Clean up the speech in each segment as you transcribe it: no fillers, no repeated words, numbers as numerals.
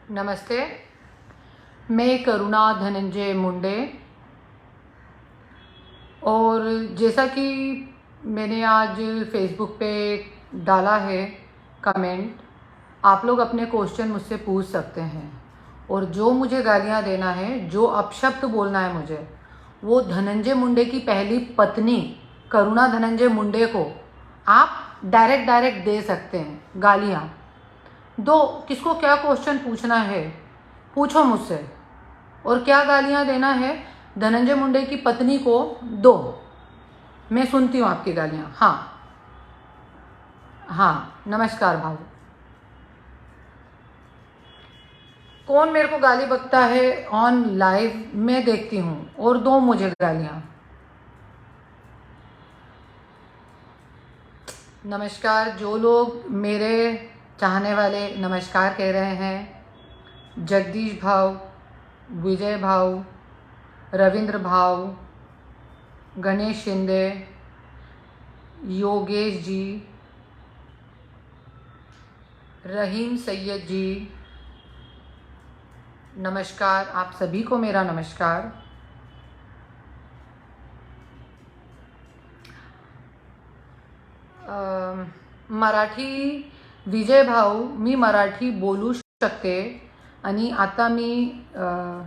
नमस्ते। मैं करुणा धनंजय मुंडे। और जैसा कि मैंने आज फेसबुक पे डाला है कमेंट, आप लोग अपने क्वेश्चन मुझसे पूछ सकते हैं। और जो मुझे गालियाँ देना है, जो अपशब्द बोलना है मुझे, वो धनंजय मुंडे की पहली पत्नी करुणा धनंजय मुंडे को आप डायरेक्ट दे सकते हैं गालियाँ। दो, किसको क्या क्वेश्चन पूछना है पूछो मुझसे, और क्या गालियाँ देना है धनंजय मुंडे की पत्नी को दो। मैं सुनती हूँ आपकी गालियाँ। हाँ, नमस्कार भाऊ। कौन मेरे को गाली बकता है ऑन लाइव, मैं देखती हूँ, और दो मुझे गालियाँ। नमस्कार। जो लोग मेरे चाहने वाले नमस्कार कह रहे हैं, जगदीश भाव, विजय भाव, रविंद्र भाव, गणेश शिंदे, योगेश जी, रहीम सैयद जी, नमस्कार। आप सभी को मेरा नमस्कार। मराठी विजय भाऊ, मी मराठी बोलू शकते आणि आता मी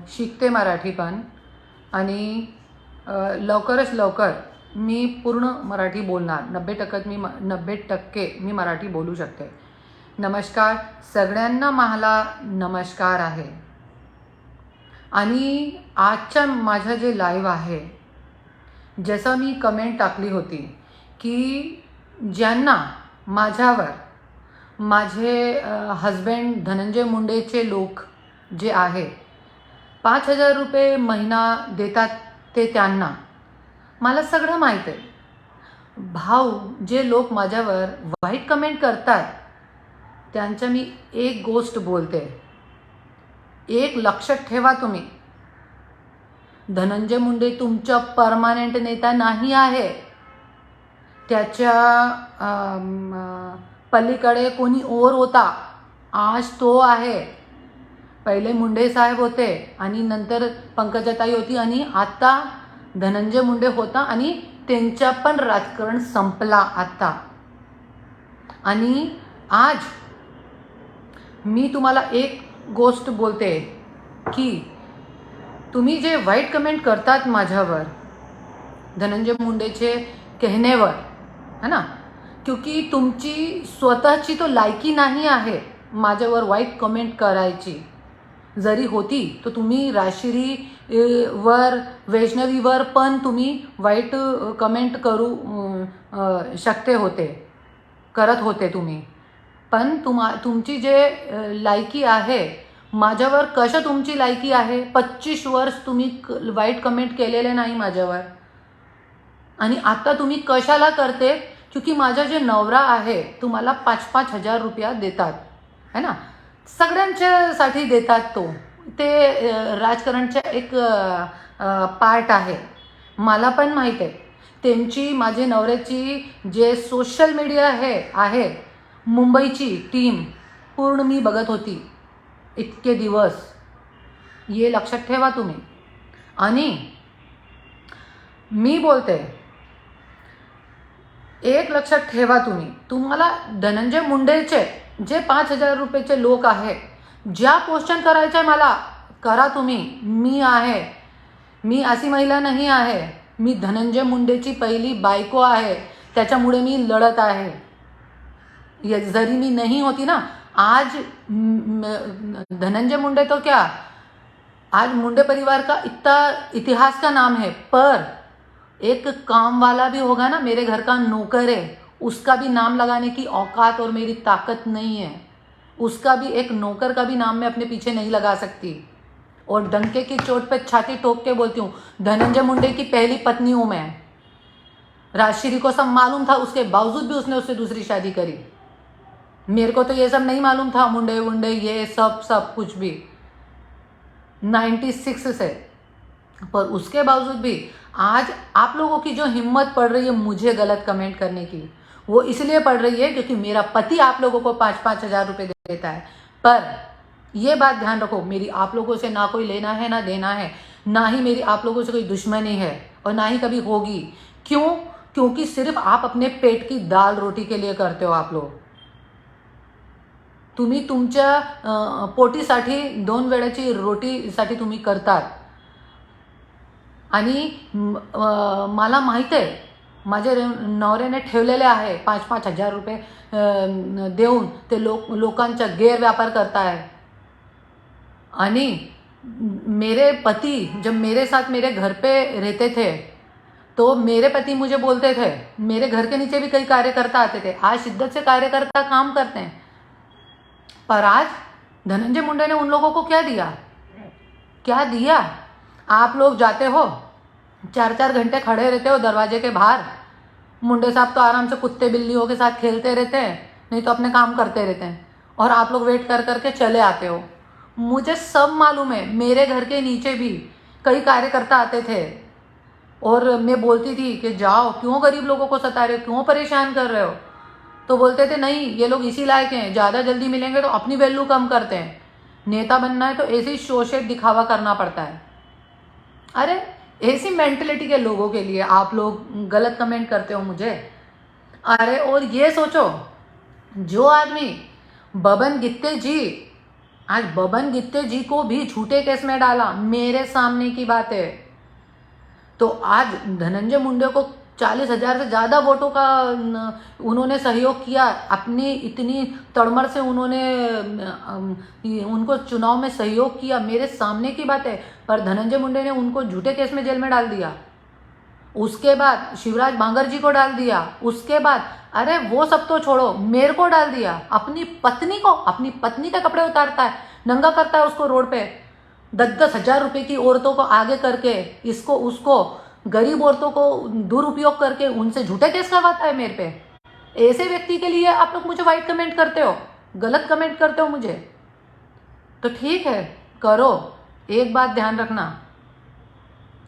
शिकते मराठी पण, आणि लवकरच लवकर मी पूर्ण मराठी बोलणार। 90% मी मराठी बोलू शकते। नमस्कार सगळ्यांना, मला नमस्कार आहे। आणि आजच्या माझं जे लाईव्ह आहे, जसं मी कमेंट टाकली होती की ज्यांना माझ्यावर माझे हजबंड धनंजय मुंडेचे लोक जे आहे 5,000 रुपये महिना देतात, ते त्यांना मला सगळं माहीत आहे। भाऊ, जे लोक माझ्यावर वाईट कमेंट करतात त्यांचं मी एक गोष्ट बोलते, एक लक्षात ठेवा तुम्ही, धनंजय मुंडे तुमचा परमानेंट नेता नाही आहे। त्याच्या पलीकडे कोणी और होता, आज तो आहे। पहिले मुंडे साहेब होते, आणि नंतर पंकजाताई होती, आणि आता धनंजय मुंडे होता, आणि त्यांचा पण राजकारण संपला आता। आणि आज मी तुम्हाला एक गोष्ट बोलते की तुम्ही जे वाईट कमेंट करतात माझ्यावर धनंजय मुंडेचे कहण्यावर, है ना, क्योंकि तुमची स्वतःची तो लायकी नाही आहे माझ्यावर वाईट कमेंट करायची। जरी होती तो तुम्ही राजश्रीवर, वैष्णवीवर पण तुम्ही वाईट कमेंट करू शकते होते, करत होते तुम्ही। पण तुमची जे लायकी आहे माझ्यावर, कसं तुमची लायकी आहे, 25 वर्ष तुम्ही वाईट कमेंट केलेले नाही माझ्यावर, आणि आता तुम्ही कशाला करते, क्योंकि माझा जे नवरा आहे तुम्हाला 5-5 हजार रुपया देतात, है ना, सगळ्यांच्यासाठी देतात। तो ते राजकारणचा एक पार्ट आहे, मला पण माहीत आहे। त्यांची, माझे नवऱ्याची जे सोशल मीडिया आहे मुंबईची टीम पूर्ण मी बघत होती इतके दिवस, ये लक्षात ठेवा तुम्ही। आणि मी बोलते, एक लक्षात ठेवा तुम्ही, तुम्हाला धनंजय मुंडेचे जे 5,000 रुपयाचे लोक आहे, ज्या क्वेश्चन करायचे मला करा तुम्ही। मी आहे, मी अशी महिला नाही आहे, मी धनंजय मुंडेची पहिली बायको आहे, त्याच्यामुळे मी लढत आहे। जरी मी नहीं होती ना, आज धनंजय मुंडे तो क्या, आज मुंडे परिवार का इतना इतिहास का नाम है, पर एक काम वाला भी होगा ना, मेरे घर का नौकर है, उसका भी नाम लगाने की औकात और मेरी ताकत नहीं है। उसका भी, एक नौकर का भी नाम मैं अपने पीछे नहीं लगा सकती। और डंके की चोट पे छाती ठोक के बोलती हूँ, धनंजय मुंडे की पहली पत्नी हूँ मैं। राजश्री को सब मालूम था, उसके बावजूद भी उसने उससे दूसरी शादी करी। मेरे को तो ये सब नहीं मालूम था, मुंडे वुंडे ये सब कुछ भी 96 से, पर उसके बावजूद भी आज आप लोगों की जो हिम्मत पड़ रही है मुझे गलत कमेंट करने की, वो इसलिए पड़ रही है क्योंकि मेरा पति आप लोगों को 5-5 हजार रुपये देता है। पर ये बात ध्यान रखो, मेरी आप लोगों से ना कोई लेना है ना देना है, ना ही मेरी आप लोगों से कोई दुश्मनी है और ना ही कभी होगी। क्यों? क्योंकि सिर्फ आप अपने पेट की दाल रोटी के लिए करते हो। आप लोग, तुम्ही तुमच्या पोटीसाठी 2 वेळेची रोटीसाठी तुम्ही करतात। आणि मला माहीत आहे, माझ्या नवऱ्याने ठेवलेले आहे 5-5 हजार रुपये देऊन ते लोकांचा गैरव्यापार करताय। आणि मेरे पति जब मेरे साथ मेरे घर पे रहते थे तो मेरे पति मुझे बोलते थे, मेरे घर के नीचे भी कई कार्यकर्ता आते थे, आज शिद्दत से कार्यकर्ता काम करते हैं। पर आज धनंजय मुंडे ने उन लोगों को क्या दिया? क्या दिया? आप लोग जाते हो 4-4 घंटे खड़े रहते हो दरवाजे के बाहर, मुंडे साहब तो आराम से कुत्ते बिल्लियों के साथ खेलते रहते हैं, नहीं तो अपने काम करते रहते हैं, और आप लोग वेट कर करके चले आते हो। मुझे सब मालूम है, मेरे घर के नीचे भी कई कार्यकर्ता आते थे और मैं बोलती थी कि जाओ, क्यों गरीब लोगों को सता रहे हो, क्यों परेशान कर रहे हो? तो बोलते थे नहीं, ये लोग इसी लायक हैं, ज़्यादा जल्दी मिलेंगे तो अपनी वैल्यू कम करते हैं, नेता बनना है तो ऐसे ही शोषित दिखावा करना पड़ता है। अरे ऐसी मेंटलिटी के लोगों के लिए आप लोग गलत कमेंट करते हो मुझे। अरे और ये सोचो, जो आदमी बबन गित्ते जी, आज बबन गित्ते जी को भी झूठे केस में डाला, मेरे सामने की बात है, तो आज धनंजय मुंडे को 40,000 से ज़्यादा वोटों का उन्होंने सहयोग किया, अपनी इतनी तड़मड़ से उन्होंने उनको चुनाव में सहयोग किया, मेरे सामने की बात है। पर धनंजय मुंडे ने उनको झूठे केस में जेल में डाल दिया, उसके बाद शिवराज बांगर जी को डाल दिया, उसके बाद अरे वो सब तो छोड़ो, मेरे को डाल दिया, अपनी पत्नी को, अपनी पत्नी के कपड़े उतारता है, नंगा करता है उसको रोड पे, 10-10 हजार रुपये की औरतों को आगे करके, इसको उसको गरीब औरतों को दुरुपयोग करके उनसे झूठे केस करवाता है मेरे पे। ऐसे व्यक्ति के लिए आप लोग मुझे वाइट कमेंट करते हो, गलत कमेंट करते हो मुझे, तो ठीक है करो। एक बात ध्यान रखना,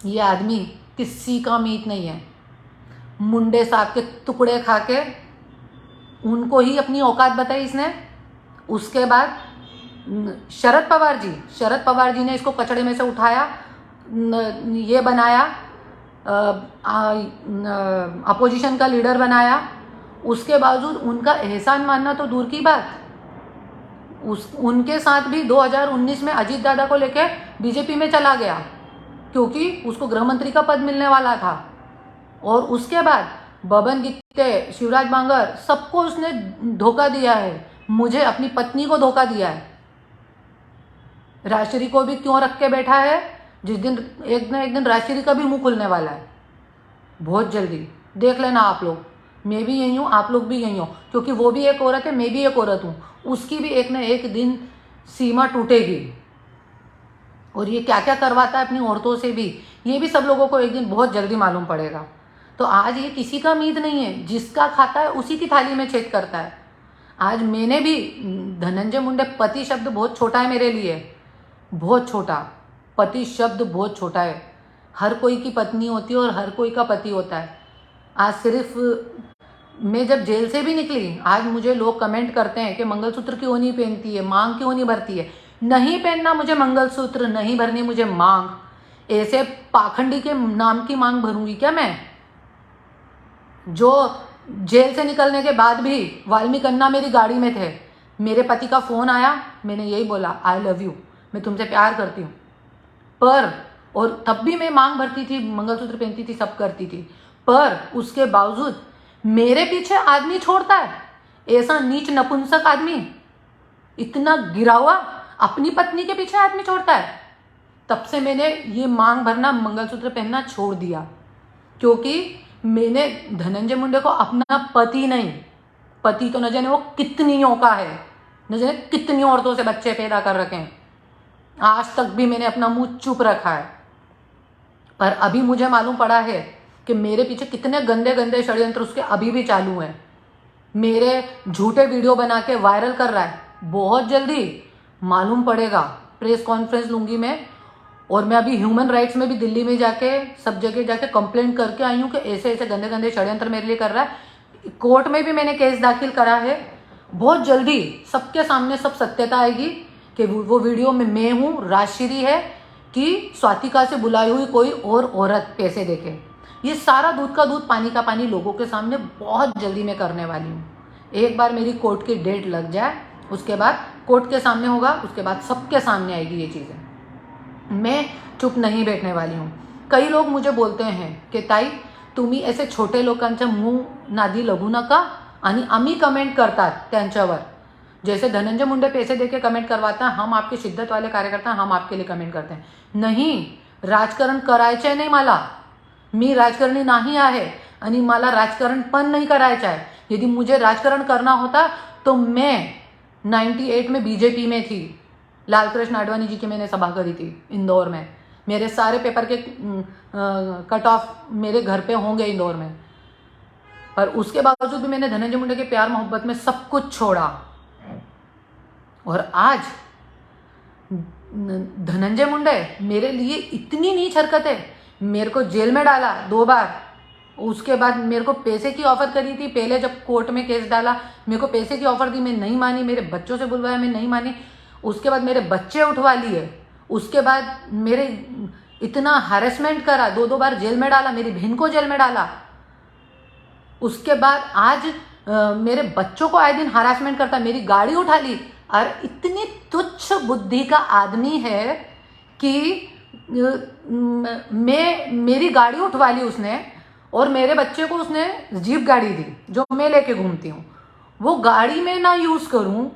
ये आदमी किसी का मीत नहीं है। मुंडे साहब के टुकड़े खा के उनको ही अपनी औकात बताई इसने। उसके बाद शरद पवार जी ने इसको कचड़े में से उठाया, ये बनाया, अपोजिशन का लीडर बनाया। उसके बावजूद उनका एहसान मानना तो दूर की बात, उनके साथ भी 2019 में अजीत दादा को लेके बीजेपी में चला गया, क्योंकि उसको गृह मंत्री का पद मिलने वाला था। और उसके बाद बबन गित्ते, शिवराज बांगर, सबको उसने धोखा दिया है, मुझे, अपनी पत्नी को धोखा दिया है। राजश्री को भी क्यों रख के बैठा है? जिस दिन एक दिन राजश्री का भी मुंह खुलने वाला है, बहुत जल्दी देख लेना आप लोग। मैं भी यही हूँ, आप लोग भी यही हो, क्योंकि वो भी एक औरत है, मैं भी एक औरत हूँ, उसकी भी एक न एक दिन सीमा टूटेगी। और ये क्या क्या करवाता है अपनी औरतों से भी, ये भी सब लोगों को एक दिन बहुत जल्दी मालूम पड़ेगा। तो आज ये किसी का उम्मीद नहीं है, जिसका खाता है उसी की थाली में छेद करता है। आज मैंने भी, धनंजय मुंडे, पति शब्द बहुत छोटा है मेरे लिए, बहुत छोटा, पति शब्द बहुत छोटा है। हर कोई की पत्नी होती है और हर कोई का पति होता है। आज सिर्फ मैं जब जेल से भी निकली, आज मुझे लोग कमेंट करते हैं कि मंगलसूत्र क्यों नहीं पहनती है, मांग क्यों नहीं भरती है। नहीं पहनना मुझे मंगलसूत्र, नहीं भरनी मुझे मांग। ऐसे पाखंडी के नाम की मांग भरूंगी क्या मैं? जो जेल से निकलने के बाद भी वाल्मीकि अन्ना मेरी गाड़ी में थे, मेरे पति का फ़ोन आया, मैंने यही बोला, आई लव यू, मैं तुमसे प्यार करती हूँ। पर और तब भी मैं मांग भरती थी, मंगलसूत्र पहनती थी, सब करती थी, पर उसके बावजूद मेरे पीछे आदमी छोड़ता है, ऐसा नीच नपुंसक आदमी, इतना गिरा हुआ, अपनी पत्नी के पीछे आदमी छोड़ता है। तब से मैंने ये मांग भरना, मंगलसूत्र पहनना छोड़ दिया, क्योंकि मैंने धनंजय मुंडे को अपना पति नहीं, पति तो न जाने वो कितनियों का है, न जाने कितनी औरतों से बच्चे पैदा कर रखे हैं, आज तक भी मैंने अपना मुंह चुप रखा है। पर अभी मुझे मालूम पड़ा है कि मेरे पीछे कितने गंदे गंदे षड्यंत्र उसके अभी भी चालू हैं। मेरे झूठे वीडियो बना के वायरल कर रहा है, बहुत जल्दी मालूम पड़ेगा, प्रेस कॉन्फ्रेंस लूँगी मैं। और मैं अभी ह्यूमन राइट्स में भी दिल्ली में जाके, सब जगह जाके कंप्लेंट करके आई हूँ कि ऐसे ऐसे गंदे गंदे षड्यंत्र मेरे लिए कर रहा है। कोर्ट में भी मैंने केस दाखिल करा है, बहुत जल्दी सबके सामने सब सत्यता आएगी कि वो वीडियो में मैं हूँ, राजश्री है कि स्वातिका से बुलाई हुई कोई और औरत पैसे देके। ये सारा दूध का दूध पानी का पानी लोगों के सामने बहुत जल्दी मैं करने वाली हूँ। एक बार मेरी कोर्ट की डेट लग जाए, उसके बाद कोर्ट के सामने होगा, उसके बाद सबके सामने आएगी ये चीज़ें। मैं चुप नहीं बैठने वाली हूँ। कई लोग मुझे बोलते हैं की ताई तुम्ही ऐसे छोटे लोकांच्या मूग नादी लागू नका आणि आम्ही कमेंट करतात त्यांच्यावर। जैसे धनंजय मुंडे पैसे देके कमेंट करवाता है, हम आपके शिद्दत वाले कार्यकर्ता हम आपके लिए कमेंट करते हैं। नहीं, राजकारण करायचं नाही मला, मी राजकारणी नाही आहे आणि मला राजकारण पण नहीं करायचं है। यदि मुझे राजकारण करना होता तो मैं 98 में बीजेपी में थी। लालकृष्ण आडवाणी जी की मैंने सभा करी थी इंदौर में। मेरे सारे पेपर के कट ऑफ मेरे घर पे होंगे इंदौर में, पर उसके बावजूद भी मैंने धनंजय मुंडे के प्यार मोहब्बत में सब कुछ छोड़ा। और आज धनंजय मुंडे मेरे लिए इतनी नीच हरकत है, मेरे को जेल में डाला 2 बार। उसके बाद मेरे को पैसे की ऑफर करी थी, पहले जब कोर्ट में केस डाला मेरे को पैसे की ऑफर दी, मैं नहीं मानी। मेरे बच्चों से बुलवाया, मैं नहीं मानी। उसके बाद मेरे बच्चे उठवा लिए। उसके बाद मेरे इतना हैरेसमेंट करा, 2 बार जेल में डाला, मेरी बहन को जेल में डाला। उसके बाद आज मेरे बच्चों को आए दिन हरासमेंट करता, मेरी गाड़ी उठा ली। और इतनी तुच्छ बुद्धि का आदमी है कि मेरी गाड़ी उठवा ली उसने और मेरे बच्चे को उसने जीप गाड़ी दी जो मैं लेके घूमती हूँ। वो गाड़ी में ना यूज़ करूँ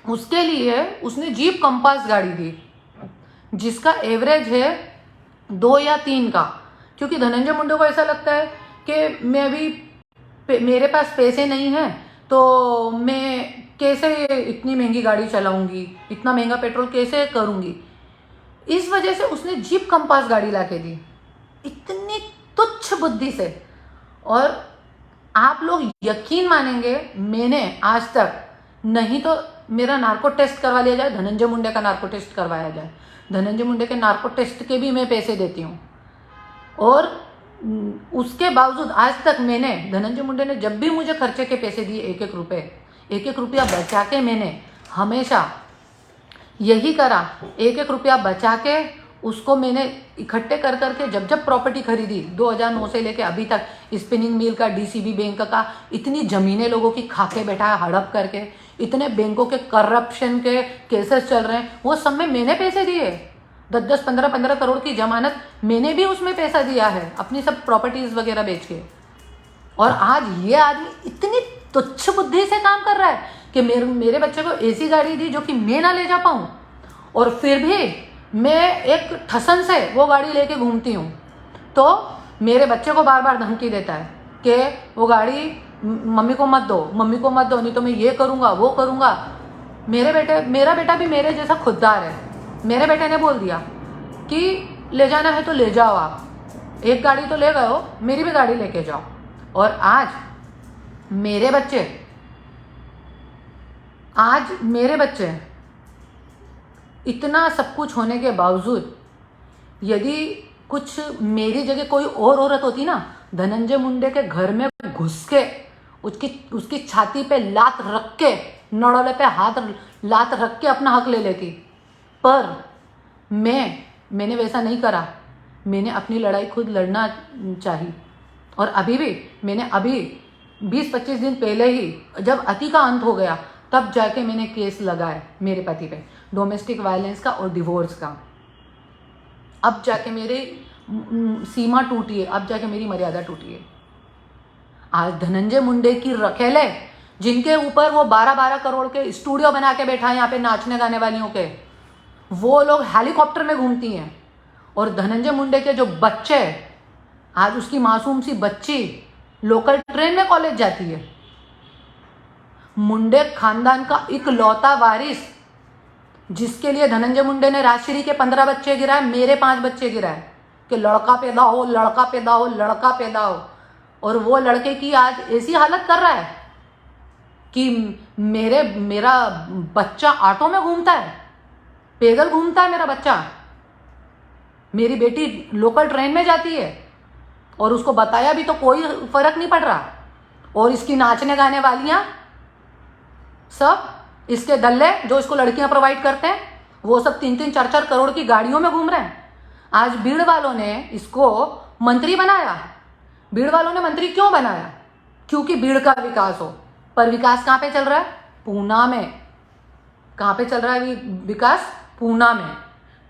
उसके लिए उसने जीप कंपास गाड़ी दी जिसका एवरेज है 2 या 3 का। क्योंकि धनंजय मुंडे को ऐसा लगता है कि मैं अभी मेरे पास पैसे नहीं हैं तो मैं कैसे इतनी महंगी गाड़ी चलाऊंगी, इतना महंगा पेट्रोल कैसे करूंगी। इस वजह से उसने जीप कंपास गाड़ी लाके दी, इतनी तुच्छ बुद्धि से। और आप लोग यकीन मानेंगे, मैंने आज तक, नहीं तो मेरा नार्को टेस्ट करवा लिया जाए, धनंजय मुंडे का नार्को टेस्ट करवाया जाए। धनंजय मुंडे के नार्को टेस्ट के भी मैं पैसे देती हूँ। और उसके बावजूद आज तक मैंने, धनंजय मुंडे ने जब भी मुझे खर्चे के पैसे दिए, 1-1 रुपया बचा के, मैंने हमेशा यही करा। 1-1 रुपया बचा के उसको मैंने इकट्ठे कर करके जब जब प्रॉपर्टी खरीदी 2009 से लेके अभी तक, स्पिनिंग मिल का, डीसीबी बैंक का, इतनी ज़मीनें लोगों की खाके बैठा है हड़प करके, इतने बैंकों के करप्शन के केसेस चल रहे हैं, वो सब में मैंने पैसे दिए। 10-10, 15-15 करोड़ की जमानत मैंने भी उसमें पैसा दिया है अपनी सब प्रॉपर्टीज़ वगैरह बेच के। और आज ये आदमी इतनी तुच्छ बुद्धि से काम कर रहा है कि मेरे बच्चे को ऐसी गाड़ी दी जो कि मैं ना ले जा पाऊँ, और फिर भी मैं एक ठसन से वो गाड़ी लेके घूमती हूँ। तो मेरे बच्चे को बार बार धमकी देता है कि वो गाड़ी मम्मी को मत दो, मम्मी को मत दो, नहीं तो मैं ये करूँगा वो करूँगा। मेरा बेटा भी मेरे जैसा खुददार है। मेरे बेटे ने बोल दिया कि ले जाना है तो ले जाओ, आप एक गाड़ी तो ले गए हो, मेरी भी गाड़ी लेके जाओ। और आज मेरे बच्चे इतना सब कुछ होने के बावजूद, यदि कुछ मेरी जगह कोई और औरत होती ना, धनंजय मुंडे के घर में घुस के उसकी छाती पे लात रख के, नड़ोले पे लात रख के अपना हक ले लेती। पर मैंने वैसा नहीं करा। मैंने अपनी लड़ाई खुद लड़ना चाहिए। और अभी भी मैंने 20-25 दिन पहले ही, जब अति का अंत हो गया, तब जाके मैंने केस लगाया मेरे पति पे, डोमेस्टिक वायलेंस का और डिवोर्स का। अब जाके मेरी सीमा टूटी है, अब जाके मेरी मर्यादा टूटी है। आज धनंजय मुंडे की रखेले, जिनके ऊपर वो 12-12 करोड़ के स्टूडियो बना के बैठा है यहाँ पे नाचने गाने वालियों के, वो लोग हेलीकॉप्टर में घूमती हैं। और धनंजय मुंडे के जो बच्चे, आज उसकी मासूम सी बच्ची लोकल ट्रेन में कॉलेज जाती है। मुंडे खानदान का इकलौता वारिस, जिसके लिए धनंजय मुंडे ने राजश्री के 15 बच्चे गिराए, मेरे 5 बच्चे गिराए कि लड़का पैदा हो, लड़का पैदा हो, लड़का पैदा हो। और वो लड़के की आज ऐसी हालत कर रहा है कि मेरा बच्चा ऑटो में घूमता है, पैदल घूमता है मेरा बच्चा। मेरी बेटी लोकल ट्रेन में जाती है और उसको बताया भी तो कोई फर्क नहीं पड़ रहा। और इसकी नाचने गाने वालियां सब इसके दल्ले जो इसको लड़कियां प्रोवाइड करते हैं वो सब 3-3, 4-4 करोड़ की गाड़ियों में घूम रहे हैं। आज भीड़ वालों ने इसको मंत्री बनाया। भीड़ वालों ने मंत्री क्यों बनाया? क्योंकि भीड़ का विकास हो। पर विकास कहाँ पे चल रहा है? पूना में। कहाँ पे चल रहा है विकास? पूना में।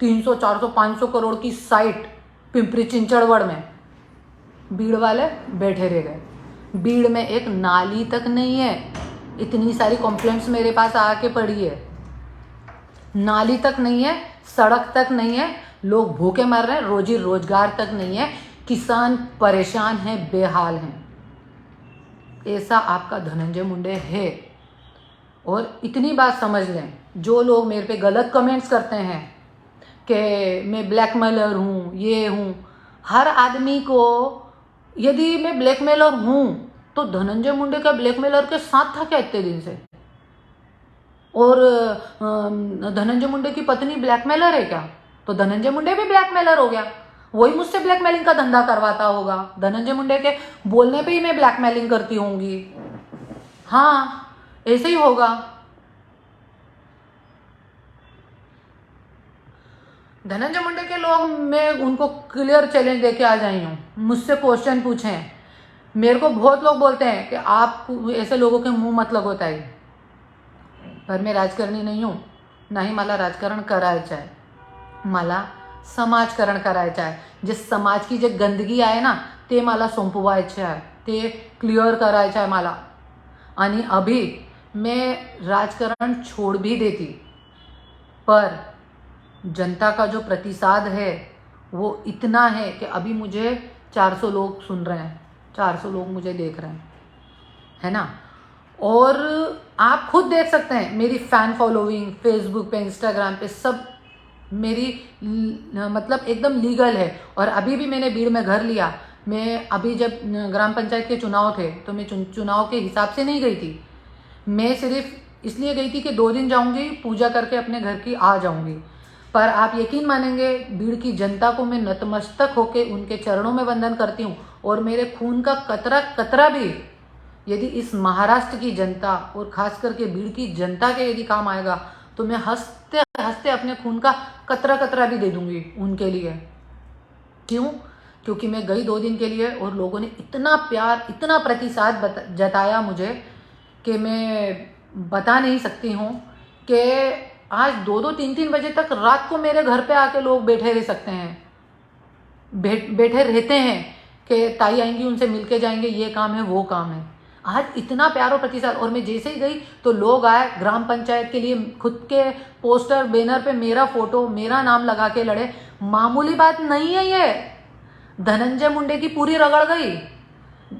300, 400, 500 करोड़ की साइट पिंपरी चिंचड़गढ़ में। भीड़ वाले बैठे रह गए। भीड़ में एक नाली तक नहीं है। इतनी सारी कंप्लेंट्स मेरे पास आके पड़ी है। नाली तक नहीं है, सड़क तक नहीं है, लोग भूखे मर रहे हैं, रोजी रोजगार तक नहीं है, किसान परेशान हैं, बेहाल हैं। ऐसा आपका धनंजय मुंडे है। और इतनी बात समझ लें, जो लोग मेरे पे गलत कमेंट्स करते हैं कि मैं ब्लैकमेलर हूँ, ये हूँ, हर आदमी को, यदि मैं ब्लैकमेलर हूँ तो धनंजय मुंडे का ब्लैकमेलर के साथ था क्या इतने दिन से? और धनंजय मुंडे की पत्नी ब्लैकमेलर है क्या? तो धनंजय मुंडे भी ब्लैकमेलर हो गया। वही मुझसे ब्लैकमेलिंग का धंधा करवाता होगा। धनंजय मुंडे के बोलने पे ही मैं ब्लैकमेलिंग करती होंगी। हाँ, ऐसे ही होगा। धनंजय मुंडे के लोग, मैं उनको क्लियर चैलेंज देके आ जाई हूँ, मुझसे क्वेश्चन पूछें। मेरे को बहुत लोग बोलते हैं कि आप ऐसे लोगों के मुंह मत लगोता है, पर मैं राजकारणी नहीं हूँ, ना ही मला राजकारण करायचं आहे. मला समाजकारण करायचं आहे. जे समाज की जे गंदगी आहे ना, ते मला संपवायचे आहे, ते क्लियर करायचं आहे मला. आणि अभी मैं राजकारण छोड़ भी देती, पर जनता का जो प्रतिसाद है वो इतना है कि अभी मुझे 400 लोग सुन रहे हैं, 400 लोग मुझे देख रहे हैं, है ना. और आप खुद देख सकते हैं मेरी फ़ैन फॉलोइंग फेसबुक पे, इंस्टाग्राम पे, सब मेरी मतलब एकदम लीगल है. और अभी भी मैंने भीड़ में घर लिया. मैं अभी जब ग्राम पंचायत के चुनाव थे तो मैं चुनाव के हिसाब से नहीं गई थी. मैं सिर्फ इसलिए गई थी कि 2 दिन जाऊंगी, पूजा करके अपने घर की आ जाऊंगी. पर आप यकीन मानेंगे, भीड़ की जनता को मैं नतमस्तक होकर उनके चरणों में वंदन करती हूँ. और मेरे खून का कतरा कतरा भी यदि इस महाराष्ट्र की जनता और खास करके भीड़ की जनता के यदि काम आएगा तो मैं हंसते हंसते अपने खून का कतरा कतरा भी दे दूंगी उनके लिए. क्यों? क्योंकि मैं गई 2 दिन के लिए और लोगों ने इतना प्यार, इतना प्रतिसाद जताया मुझे कि मैं बता नहीं सकती हूँ. कि आज 2-2, 3-3 बजे तक रात को मेरे घर पे आके लोग बैठे रह सकते हैं, बैठे रहते हैं कि ताई आएंगी, उनसे मिलके जाएंगे, ये काम है, वो काम है. आज इतना प्यार और प्रतिसाद. और मैं जैसे ही गई तो लोग आए ग्राम पंचायत के लिए, खुद के पोस्टर बैनर पे मेरा फोटो, मेरा नाम लगा के लड़े. मामूली बात नहीं है ये. धनंजय मुंडे की पूरी रगड़ गई.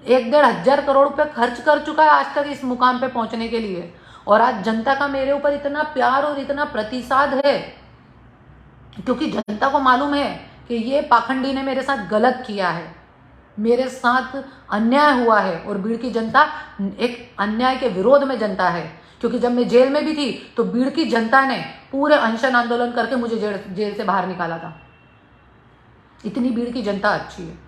1-1.5 हजार करोड़ रुपये खर्च कर चुका है आज तक इस मुकाम पे पहुंचने के लिए. और आज जनता का मेरे ऊपर इतना प्यार और इतना प्रतिसाद है क्योंकि जनता को मालूम है कि ये पाखंडी ने मेरे साथ गलत किया है, मेरे साथ अन्याय हुआ है. और भीड़ की जनता एक अन्याय के विरोध में जनता है. क्योंकि जब मैं जेल में भी थी तो भीड़ की जनता ने पूरे अनशन आंदोलन करके मुझे जेल से बाहर निकाला था. इतनी भीड़ की जनता अच्छी है.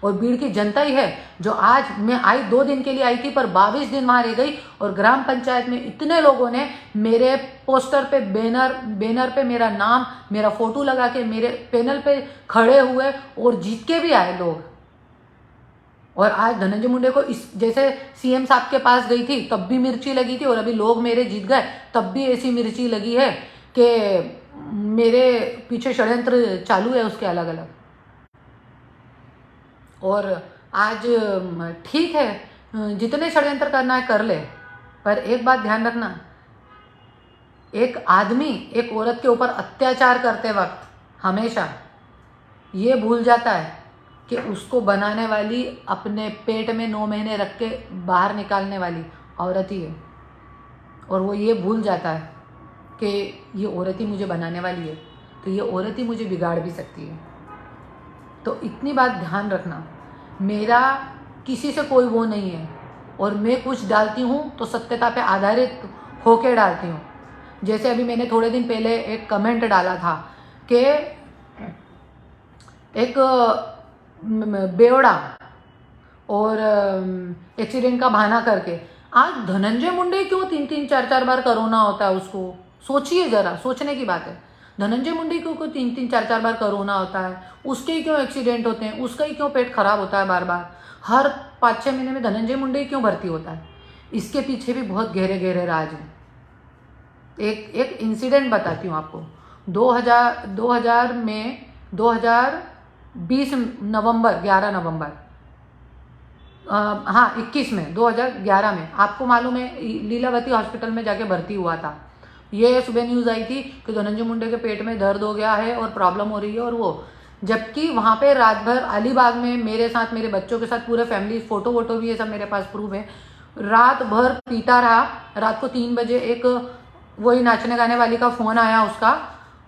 और भीड़ की जनता ही है जो आज, मैं आई 2 दिन के लिए आई थी पर 22 दिन वहां रह गई. और ग्राम पंचायत में इतने लोगों ने मेरे पोस्टर पे, बैनर पे मेरा नाम, मेरा फोटो लगा के मेरे पैनल पे खड़े हुए और जीत के भी आए लोग. और आज धनंजय मुंडे को इस जैसे सीएम साहब के पास गई थी तब भी मिर्ची लगी थी, और अभी लोग मेरे जीत गए तब भी ऐसी मिर्ची लगी है कि मेरे पीछे षड्यंत्र चालू है उसके अलग अलग. और आज ठीक है, जितने षड्यंत्र करना है कर ले, पर एक बात ध्यान रखना, एक आदमी एक औरत के ऊपर अत्याचार करते वक्त हमेशा ये भूल जाता है कि उसको बनाने वाली, अपने पेट में 9 महीने रख के बाहर निकालने वाली औरत ही है. और वो ये भूल जाता है कि ये औरत ही मुझे बनाने वाली है, तो ये औरत ही मुझे बिगाड़ भी सकती है. तो इतनी बात ध्यान रखना, मेरा किसी से कोई वो नहीं है. और मैं कुछ डालती हूँ तो सत्यता पे आधारित होके डालती हूँ. जैसे अभी मैंने थोड़े दिन पहले एक कमेंट डाला था कि एक बेवड़ा और एक्सीडेंट का बहाना करके आज धनंजय मुंडे क्यों 3-3 4-4 बार कोरोना होता है उसको, सोचिए जरा, सोचने की बात है। धनंजय मुंडे क्यों 3-3 4-4 बार कोरोना होता है, उसके ही क्यों एक्सीडेंट होते हैं, उसका ही क्यों पेट खराब होता है बार बार, हर 5-6 महीने में धनंजय मुंडे क्यों भर्ती होता है। इसके पीछे भी बहुत गहरे गहरे राज हैं। एक इंसिडेंट बताती हूँ आपको। 2020 नवंबर 11 नवंबर हाँ 21 में 2011 में, आपको मालूम है लीलावती हॉस्पिटल में जाके भर्ती हुआ था। ये सुबह न्यूज़ आई थी कि धनंजय मुंडे के पेट में दर्द हो गया है और प्रॉब्लम हो रही है, और वो जबकि वहाँ पे रात भर अलीबाग में मेरे साथ, मेरे बच्चों के साथ, पूरे फैमिली, फोटो वोटो भी है सब मेरे पास, प्रूफ है, रात भर पीटा रहा। रात को 3 बजे एक वही नाचने गाने वाली का फ़ोन आया उसका,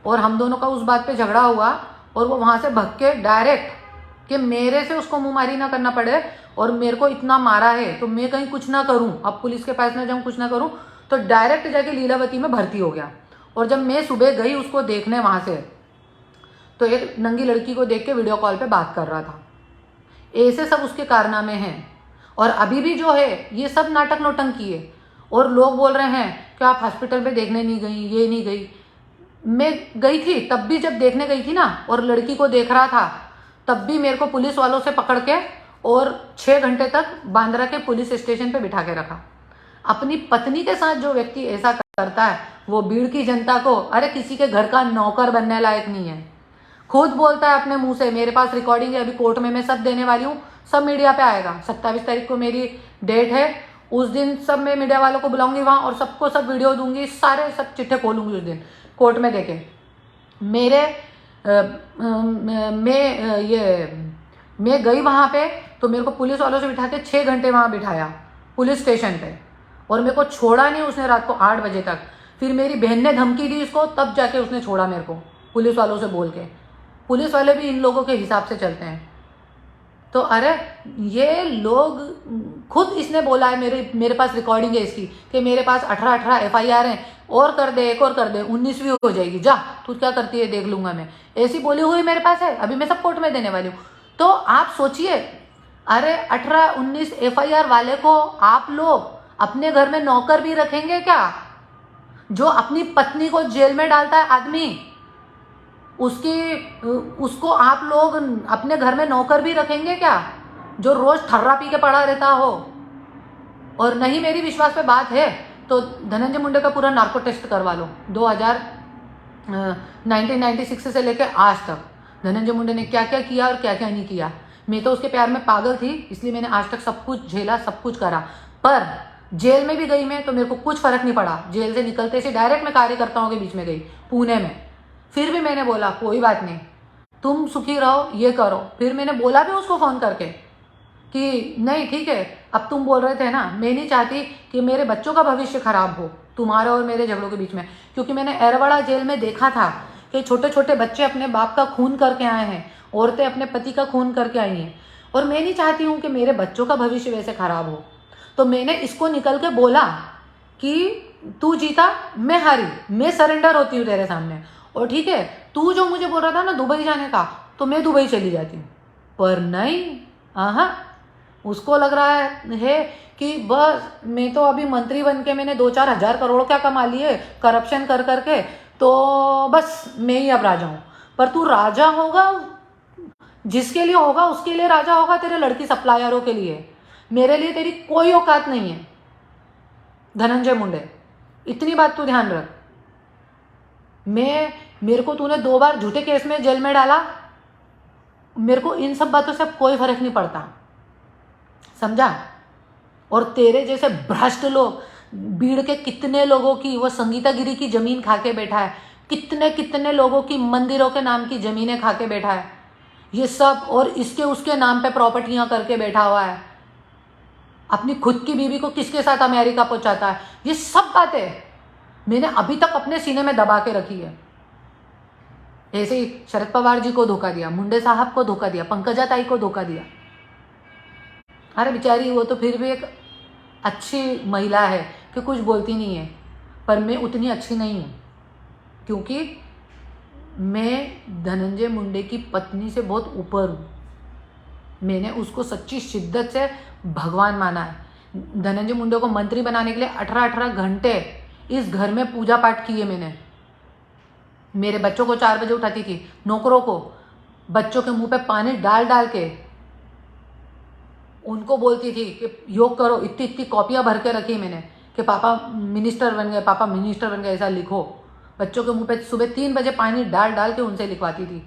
और हम दोनों का उस बात पे झगड़ा हुआ, और वो वहाँ से भग के डायरेक्ट कि मेरे से उसको मुंहमारी ना करना पड़े, और मेरे को इतना मारा है तो मैं कहीं कुछ ना करूं, अब पुलिस के पास ना जाऊं, कुछ ना करूं, तो डायरेक्ट जाके लीलावती में भर्ती हो गया। और जब मैं सुबह गई उसको देखने वहां से, तो एक नंगी लड़की को देख के वीडियो कॉल पे बात कर रहा था। ऐसे सब उसके कारनामे हैं। और अभी भी जो है ये सब नाटक नौटंकी है, और लोग बोल रहे हैं कि आप हॉस्पिटल पे देखने नहीं गई, ये नहीं गई। मैं गई थी, तब भी जब देखने गई थी ना और लड़की को देख रहा था, तब भी मेरे को पुलिस वालों से पकड़ के और 6 घंटे तक बांद्रा के पुलिस स्टेशन पे बिठा के रखा। अपनी पत्नी के साथ जो व्यक्ति ऐसा करता है वो भीड़ की जनता को, अरे किसी के घर का नौकर बनने लायक नहीं है। खुद बोलता है अपने मुंह से, मेरे पास रिकॉर्डिंग है, अभी कोर्ट में मैं सब देने वाली हूँ, सब मीडिया पे आएगा। 27 तारीख को मेरी डेट है, उस दिन सब मैं मीडिया वालों को बुलाऊंगी वहां, और सबको सब वीडियो दूंगी, सारे सब चिट्ठे खोलूंगी उस दिन कोर्ट में देके। मेरे मैं गई वहां पे तो मेरे को पुलिस वालों से बिठा के 6 घंटे वहां बिठाया पुलिस स्टेशन पे, और मेरे को छोड़ा नहीं उसने रात को 8 बजे तक। फिर मेरी बहन ने धमकी दी इसको, तब जाके उसने छोड़ा मेरे को पुलिस वालों से बोल के। पुलिस वाले भी इन लोगों के हिसाब से चलते हैं। तो अरे ये लोग, खुद इसने बोला है, मेरे पास रिकॉर्डिंग है इसकी कि मेरे पास 18 FIR हैं, और कर दे, एक और कर दे, 19वीं हो जाएगी, जा तू क्या करती है देख लूंगा मैं, ऐसी बोली हुई मेरे पास है, अभी मैं सब कोर्ट में देने वाली हूँ। तो आप सोचिए, अरे 18-19 FIR वाले को आप लोग अपने घर में नौकर भी रखेंगे क्या? जो अपनी पत्नी को जेल में डालता है आदमी, उसको आप लोग अपने घर में नौकर भी रखेंगे क्या? जो रोज ठर्रा पी के पड़ा रहता हो। और नहीं मेरी विश्वास पे बात है तो धनंजय मुंडे का पूरा नार्को टेस्ट करवा लो। 1996 से लेकर आज तक धनंजय मुंडे ने क्या क्या किया और क्या क्या नहीं किया। मैं तो उसके प्यार में पागल थी, इसलिए मैंने आज तक सब कुछ झेला, सब कुछ करा। पर जेल में भी गई मैं तो मेरे को कुछ फर्क नहीं पड़ा। जेल से निकलते से डायरेक्ट मैं कार्यकर्ताओं के बीच में गई पुणे में। फिर भी मैंने बोला कोई बात नहीं, तुम सुखी रहो, ये करो। फिर मैंने बोला भी उसको फोन करके कि नहीं ठीक है, अब तुम बोल रहे थे ना, मैं नहीं चाहती कि मेरे बच्चों का भविष्य खराब हो तुम्हारे और मेरे झगड़ों के बीच में। क्योंकि मैंने एरवाड़ा जेल में देखा था कि छोटे छोटे बच्चे अपने बाप का खून करके आए हैं, औरतें अपने पति का खून करके आई हैं, और मैं नहीं चाहती हूँ कि मेरे बच्चों का भविष्य वैसे खराब हो। तो मैंने इसको निकल के बोला कि तू जीता, मैं हारी, मैं सरेंडर होती हूँ तेरे सामने, और ठीक है तू जो मुझे बोल रहा था ना दुबई जाने का, तो मैं दुबई चली जाती हूँ। पर नहीं, हाँ, उसको लग रहा है कि बस मैं तो अभी मंत्री बन के मैंने 2-4 हजार करोड़ क्या कमा लिए करप्शन कर करके, तो बस मैं ही अब राजा हूँ। पर तू राजा होगा जिसके लिए होगा उसके लिए राजा होगा, तेरे लड़की सप्लायरों के लिए। मेरे लिए तेरी कोई औकात नहीं है धनंजय मुंडे, इतनी बात तू ध्यान रख। मेरे को तूने 2 बार झूठे केस में जेल में डाला, मेरे को इन सब बातों से कोई फर्क नहीं पड़ता, समझा? और तेरे जैसे भ्रष्ट लोग, भीड़ के कितने लोगों की वो संगीता गिरी की जमीन खा के बैठा है, कितने कितने लोगों की मंदिरों के नाम की जमीनें खा के बैठा है, ये सब, और इसके उसके नाम पे प्रॉपर्टियां करके बैठा हुआ है, अपनी खुद की बीवी को किसके साथ अमेरिका पहुंचाता है। ये सब बातें मैंने अभी तक अपने सीने में दबा के रखी है। ऐसे ही शरद पवार जी को धोखा दिया, मुंडे साहब को धोखा दिया, पंकजा ताई को धोखा दिया। अरे बेचारी वो तो फिर भी एक अच्छी महिला है कि कुछ बोलती नहीं है, पर मैं उतनी अच्छी नहीं हूँ, क्योंकि मैं धनंजय मुंडे की पत्नी से बहुत ऊपर हूँ। मैंने उसको सच्ची शिद्दत से भगवान माना है। धनंजय मुंडे को मंत्री बनाने के लिए 18-18 घंटे इस घर में पूजा पाठ किए मैंने। मेरे बच्चों को 4 बजे उठाती थी, नौकरों को बच्चों के मुंह पे पानी डाल डाल के उनको बोलती थी कि योग करो। इतनी इतनी कॉपियाँ भर के रखी मैंने कि पापा मिनिस्टर बन गए, पापा मिनिस्टर बन गए, ऐसा लिखो। बच्चों के मुंह पे सुबह 3 बजे पानी डाल डाल के उनसे लिखवाती थी।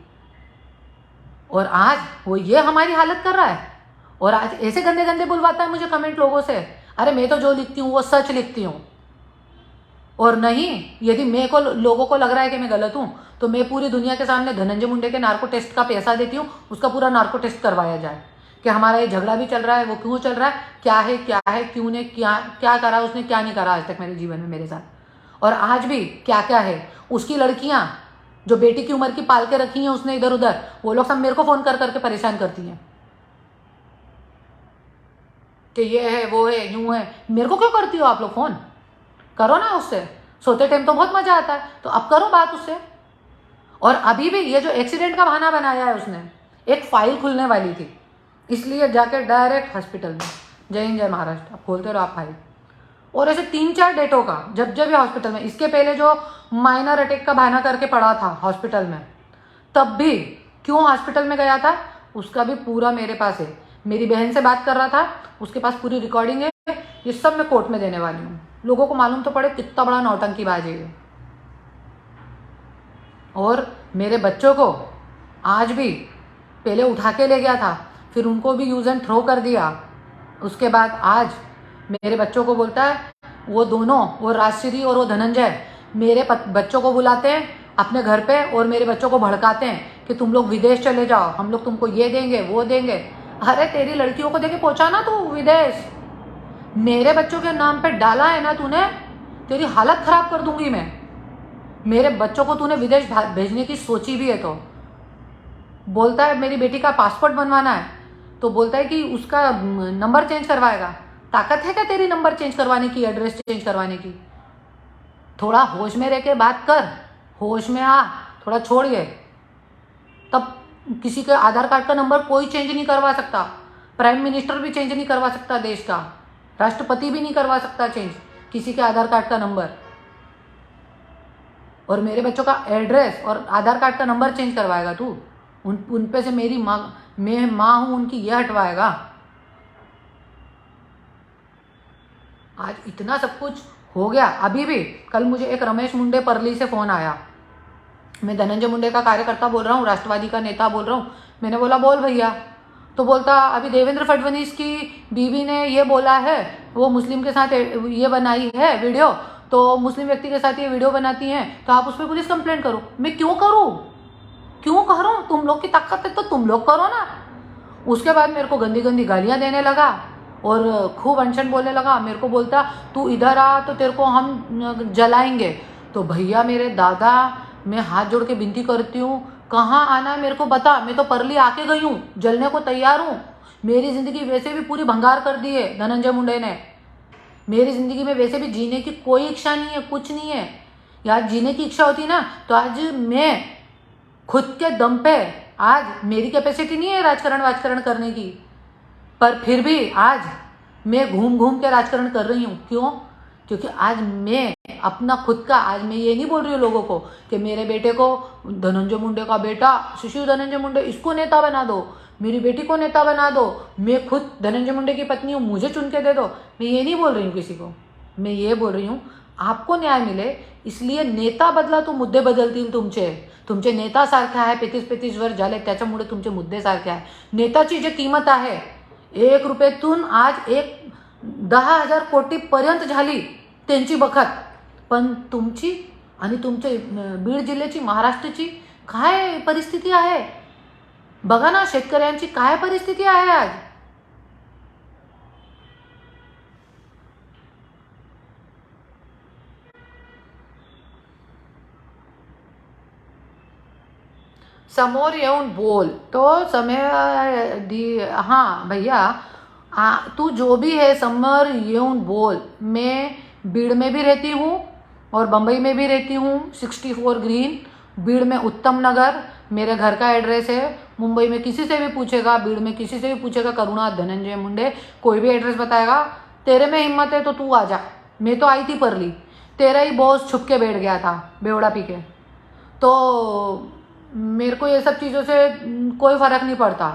और आज वो ये हमारी हालत कर रहा है। और आज ऐसे गंदे गंदे बुलवाता है मुझे कमेंट लोगों से। अरे मैं तो जो लिखती हूँ वो सच लिखती हूँ। और नहीं, यदि मेरे को लोगों को लग रहा है कि मैं गलत हूँ तो मैं पूरी दुनिया के सामने धनंजय मुंडे के नार्को टेस्ट का पैसा देती हूँ, उसका पूरा नार्को टेस्ट करवाया जाए कि हमारा ये झगड़ा भी चल रहा है, वो क्यों चल रहा है, क्या है, क्यों ने क्या क्या करा, उसने क्या नहीं करा आज तक मेरे जीवन में मेरे साथ, और आज भी क्या क्या है। उसकी लड़कियाँ जो बेटी की उम्र की पाल के रखी हैं उसने इधर उधर, वो लोग सब मेरे को फ़ोन कर करके परेशान करती हैं कि ये है वो है यूँ है। मेरे को क्यों करती हो आप लोग फ़ोन? करो ना उससे, सोते टाइम तो बहुत मज़ा आता है, तो अब करो बात उससे। और अभी भी ये जो एक्सीडेंट का बहाना बनाया है उसने, एक फाइल खुलने वाली थी इसलिए जाके डायरेक्ट हॉस्पिटल में, जय हिंद जय महाराष्ट्र, आप खोलते रहो आप फाइल। और ऐसे 3-4 डेटों का जब जब ये हॉस्पिटल में, इसके पहले जो माइनर अटैक का बहाना करके पड़ा था हॉस्पिटल में, तब भी क्यों हॉस्पिटल में गया था उसका भी पूरा मेरे पास है। मेरी बहन से बात कर रहा था, उसके पास पूरी रिकॉर्डिंग है। ये सब मैं कोर्ट में देने वाली हूँ, लोगों को मालूम तो पड़े कितना बड़ा नौटंकीबाज है ये। और मेरे बच्चों को आज भी पहले उठा के ले गया था, फिर उनको भी यूज़ एंड थ्रो कर दिया। उसके बाद आज मेरे बच्चों को बोलता है, वो दोनों, वो राजश्री और वो धनंजय मेरे बच्चों को बुलाते हैं अपने घर पे और मेरे बच्चों को भड़काते हैं कि तुम लोग विदेश चले जाओ, हम लोग तुमको ये देंगे वो देंगे। अरे तेरी लड़कियों को देके पहुंचा ना तू विदेश, मेरे बच्चों के नाम पे डाला है ना तूने, तेरी हालत खराब कर दूंगी मैं। मेरे बच्चों को तूने विदेश भेजने की सोची भी है तो बोलता है मेरी बेटी का पासपोर्ट बनवाना है तो बोलता है कि उसका नंबर चेंज करवाएगा। ताकत है क्या तेरी नंबर चेंज करवाने की, एड्रेस चेंज करवाने की? थोड़ा होश में रह के बात कर, होश में आ, थोड़ा छोड़ ये। तब किसी के आधार कार्ड का नंबर कोई चेंज नहीं करवा सकता, प्राइम मिनिस्टर भी चेंज नहीं करवा सकता देश का, राष्ट्रपति भी नहीं करवा सकता चेंज किसी के आधार कार्ड का नंबर। और मेरे बच्चों का एड्रेस और आधार कार्ड का नंबर चेंज करवाएगा तू? उन पे से मेरी माँ, मैं माँ हूँ उनकी, यह हटवाएगा? आज इतना सब कुछ हो गया। अभी भी कल मुझे एक रमेश मुंडे परली से फ़ोन आया, मैं धनंजय मुंडे का कार्यकर्ता बोल रहा हूँ, राष्ट्रवादी का नेता बोल रहा हूँ। मैंने बोला बोल भैया, तो बोलता अभी देवेंद्र फडणवीस की बीवी ने ये बोला है, वो मुस्लिम के साथ ये बनाई है वीडियो, तो मुस्लिम व्यक्ति के साथ ये वीडियो बनाती हैं तो आप उस पर पुलिस कंप्लेंट करो। मैं क्यों करूँ, क्यों करूँ? तुम लोग की ताकत है तो तुम लोग करो ना। उसके बाद मेरे को गंदी गंदी गालियाँ देने लगा और खूब अनशन बोलने लगा। मेरे को बोलता तू इधर आ तो तेरे को हम जलाएंगे। तो भैया मेरे दादा, मैं हाथ जोड़ के विनती करती हूँ, कहाँ आना है मेरे को बता, मैं तो परली आके गई हूँ, जलने को तैयार हूँ। मेरी ज़िंदगी वैसे भी पूरी भंगार कर दी है धनंजय मुंडे ने। मेरी ज़िंदगी में वैसे भी जीने की कोई इच्छा नहीं है, कुछ नहीं है। यार जीने की इच्छा होती ना तो आज मैं खुद के दम पे, आज मेरी कैपेसिटी नहीं है राजकारण करने की, पर फिर भी आज मैं घूम घूम के राजकारण कर रही हूँ। क्यों? क्योंकि आज मैं अपना खुद का, आज मैं ये नहीं बोल रही हूँ लोगों को कि मेरे बेटे को, धनंजय मुंडे का बेटा सुशील धनंजय मुंडे, इसको नेता बना दो, मेरी बेटी को नेता बना दो, मैं खुद धनंजय मुंडे की पत्नी हूँ, मुझे चुन के दे दो। मैं ये नहीं बोल रही हूँ किसी को, मैं ये बोल रही हूँ आपको न्याय मिले, इसलिए नेता बदला तो मुद्दे बदलतील तुमचे नेता सारखे आहे, 35-35 वर्ष झाले, त्याच्यामुळे तुमचे मुद्दे सारखे आहे। नेताची जी किंमत आहे, 1 रुपयातून आज 10,000 कोटीपर्यंत झाली त्यांची बखत, पण तुमची आणि तुमचे बीड जिल्ह्याची, महाराष्ट्राची काय परिस्थिती आहे बघा ना, शेतकऱ्यांची काय परिस्थिती आहे आज। समोर येऊन बोल तो समय दी। हाँ भैया, तू जो भी है समोर येऊन बोल। मैं बीड़ में भी रहती हूँ और बम्बई में भी रहती हूँ, 64 ग्रीन, बीड़ में उत्तम नगर मेरे घर का एड्रेस है। मुंबई में किसी से भी पूछेगा, बीड़ में किसी से भी पूछेगा, करुणा धनंजय मुंडे, कोई भी एड्रेस बताएगा तेरे में हिम्मत है तो तू आ जा। मैं तो आई थी परली, तेरा ही बॉस छुप के बैठ गया था बेवड़ा पी के। तो मेरे को ये सब चीज़ों से कोई फ़र्क नहीं पड़ता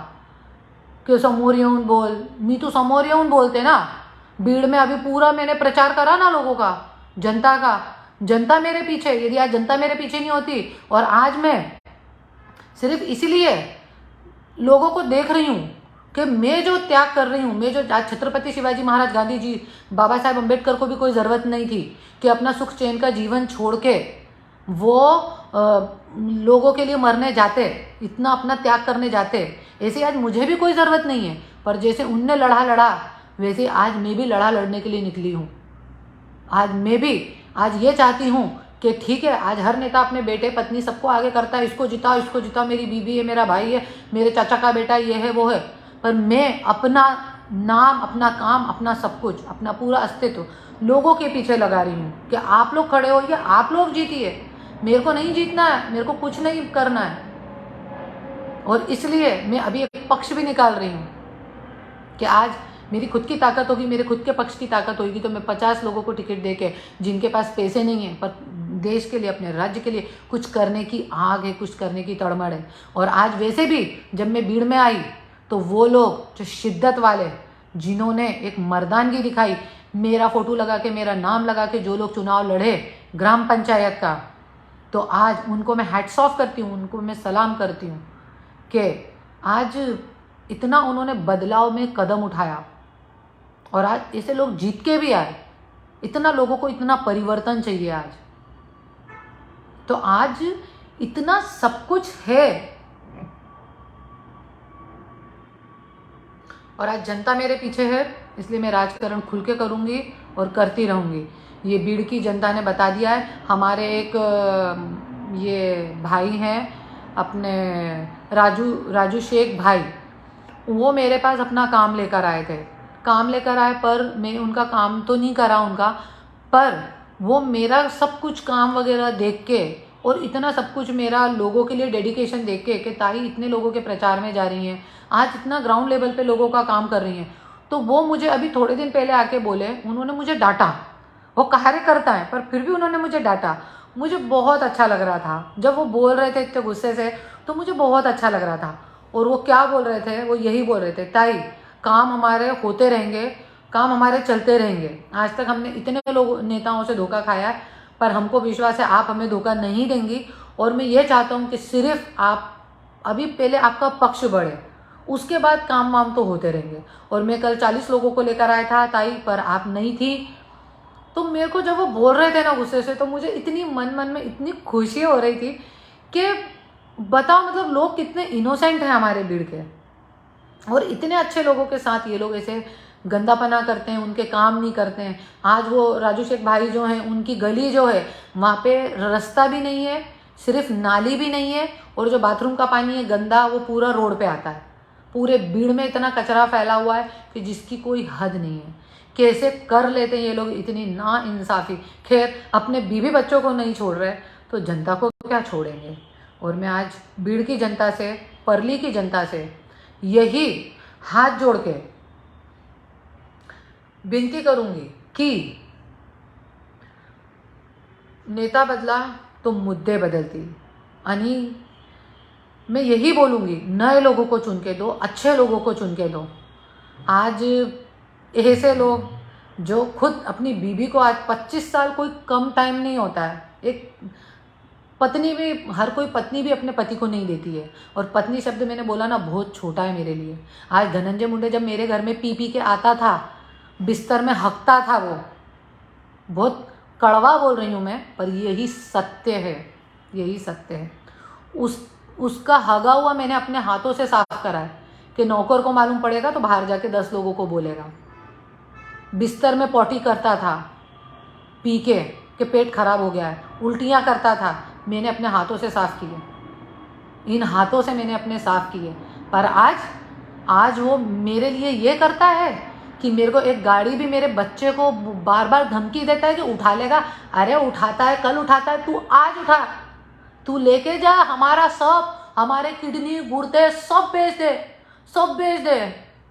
कि समोर येऊन बोल, मी तो समोर येऊन बोलते ना। भीड़ में अभी पूरा मैंने प्रचार करा ना लोगों का, जनता का। जनता मेरे पीछे, यदि आज जनता मेरे पीछे नहीं होती और आज मैं सिर्फ इसीलिए लोगों को देख रही हूँ कि मैं जो त्याग कर रही हूँ, मैं जो आज छत्रपति शिवाजी महाराज, गांधी जी, बाबा साहेब अम्बेडकर को भी कोई ज़रूरत नहीं थी कि अपना सुख चैन का जीवन छोड़ के वो लोगों के लिए मरने जाते, इतना अपना त्याग करने जाते। ऐसे आज मुझे भी कोई ज़रूरत नहीं है, पर जैसे उनने लड़ा वैसे आज मैं भी लड़ने के लिए निकली हूँ। आज मैं भी आज ये चाहती हूँ कि ठीक है, आज हर नेता अपने बेटे पत्नी सबको आगे करता है, इसको जिताओ, मेरी बीबी है, मेरा भाई है, मेरे चाचा का बेटा ये है वो है, पर मैं अपना नाम, अपना काम, अपना सब कुछ, अपना पूरा अस्तित्व लोगों के पीछे लगा रही हूँ कि आप लोग खड़े होइए, आप लोग जीतिए। मेरे को नहीं जीतना है, मेरे को कुछ नहीं करना है। और इसलिए मैं अभी एक पक्ष भी निकाल रही हूँ कि आज मेरी खुद की ताकत होगी, मेरे खुद के पक्ष की ताकत होगी तो मैं 50 लोगों को टिकट दे के, जिनके पास पैसे नहीं हैं पर देश के लिए, अपने राज्य के लिए कुछ करने की आग है, कुछ करने की तड़मड़ है। और आज वैसे भी जब मैं भीड़ में आई तो वो लोग जो शिद्दत वाले, जिन्होंने एक मर्दानगी दिखाई, मेरा फोटो लगा के, मेरा नाम लगा के जो लोग चुनाव लड़े ग्राम पंचायत का, तो आज उनको मैं हैट्स ऑफ करती हूँ, उनको मैं सलाम करती हूँ कि आज इतना उन्होंने बदलाव में कदम उठाया और आज ऐसे लोग जीत के भी आए। इतना लोगों को इतना परिवर्तन चाहिए आज, तो आज इतना सब कुछ है और आज जनता मेरे पीछे है, इसलिए मैं राजकारण खुल के करूँगी और करती रहूँगी। ये भीड़ की जनता ने बता दिया है। हमारे एक ये भाई हैं अपने राजू शेख भाई, वो मेरे पास अपना काम लेकर आए थे। काम लेकर आए पर मैं उनका काम तो नहीं करा उनका, पर वो मेरा सब कुछ काम वगैरह देख के और इतना सब कुछ मेरा लोगों के लिए डेडिकेशन देख के कि ताई इतने लोगों के प्रचार में जा रही हैं, आज इतना ग्राउंड लेवल पे लोगों का काम कर रही हैं, तो वो मुझे अभी थोड़े दिन पहले आके बोले, उन्होंने मुझे डांटा। वो कार्यकर्ता है पर फिर भी उन्होंने मुझे डांटा। मुझे बहुत अच्छा लग रहा था जब वो बोल रहे थे इतने गुस्से से, तो मुझे बहुत अच्छा लग रहा था। और वो क्या बोल रहे थे, वो यही बोल रहे थे, ताई काम हमारे होते रहेंगे, काम हमारे चलते रहेंगे। आज तक हमने इतने लोग नेताओं से धोखा खाया है, पर हमको विश्वास है आप हमें धोखा नहीं देंगी। और मैं ये चाहता हूँ कि सिर्फ आप अभी पहले आपका पक्ष बढ़े, उसके बाद काम वाम तो होते रहेंगे। और मैं कल 40 लोगों को लेकर आया था ताई, पर आप नहीं थी। तो मेरे को जब वो बोल रहे थे ना गुस्से से, तो मुझे इतनी मन में इतनी खुशी हो रही थी कि बताओ, मतलब लोग कितने इनोसेंट हैं हमारे भीड़ के, और इतने अच्छे लोगों के साथ ये लोग ऐसे गंदापना करते हैं, उनके काम नहीं करते हैं। आज वो राजू शेख भाई जो हैं, उनकी गली जो है वहाँ पे रास्ता भी नहीं है, सिर्फ नाली भी नहीं है, और जो बाथरूम का पानी है गंदा, वो पूरा रोड पे आता है। पूरे भीड़ में इतना कचरा फैला हुआ है कि जिसकी कोई हद नहीं है। कैसे कर लेते हैं ये लोग इतनी नाइंसाफ़ी। खैर, अपने बीवी बच्चों को नहीं छोड़ रहे तो जनता को क्या छोड़ेंगे। और मैं आज भीड़ की जनता से, परली की जनता से यही हाथ जोड़ के विनती करूंगी कि नेता बदला तो मुद्दे बदलती। यानी मैं यही बोलूँगी, नए लोगों को चुन के दो, अच्छे लोगों को चुन के दो। आज ऐसे लोग जो खुद अपनी बीवी को, आज 25 साल कोई कम टाइम नहीं होता है। एक पत्नी भी, हर कोई पत्नी भी अपने पति को नहीं देती है। और पत्नी शब्द मैंने बोला ना, बहुत छोटा है मेरे लिए। आज धनंजय मुंडे जब मेरे घर में पी के आता था, बिस्तर में हकता था, वो बहुत कड़वा बोल रही हूँ मैं, पर यही सत्य है, यही सत्य है। उसका हगा हुआ मैंने अपने हाथों से साफ करा है कि नौकर को मालूम पड़ेगा तो बाहर जाके 10 लोगों को बोलेगा। बिस्तर में पॉटी करता था पी के पेट खराब हो गया है, उल्टियाँ करता था, मैंने अपने हाथों से साफ़ किए, इन हाथों से मैंने अपने साफ़ किए। पर आज वो मेरे लिए ये करता है कि मेरे को एक गाड़ी भी, मेरे बच्चे को बार बार धमकी देता है कि उठा लेगा। अरे उठाता है, कल उठाता है, तू आज उठा, तू लेके जा, हमारा सब, हमारे किडनी गुर्दे सब बेच दे, सब बेच दे,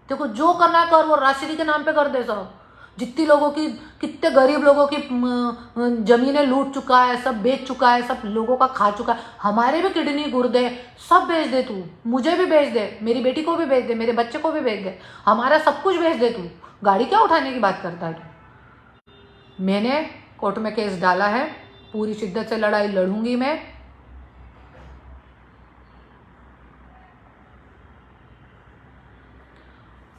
देखो जो करना है कर, वो राशि के नाम पे कर दे सब। जितनी लोगों की, कितने गरीब लोगों की जमीनें लूट चुका है, सब बेच चुका है, सब लोगों का खा चुका है। हमारे भी किडनी गुर्दे सब बेच दे तू, मुझे भी बेच दे, मेरी बेटी को भी बेच दे, मेरे बच्चे को भी बेच दे, हमारा सब कुछ बेच दे तू, गाड़ी क्या उठाने की बात करता है तू। मैंने कोर्ट में केस डाला है, पूरी शिद्दत से लड़ाई लड़ूंगी मैं।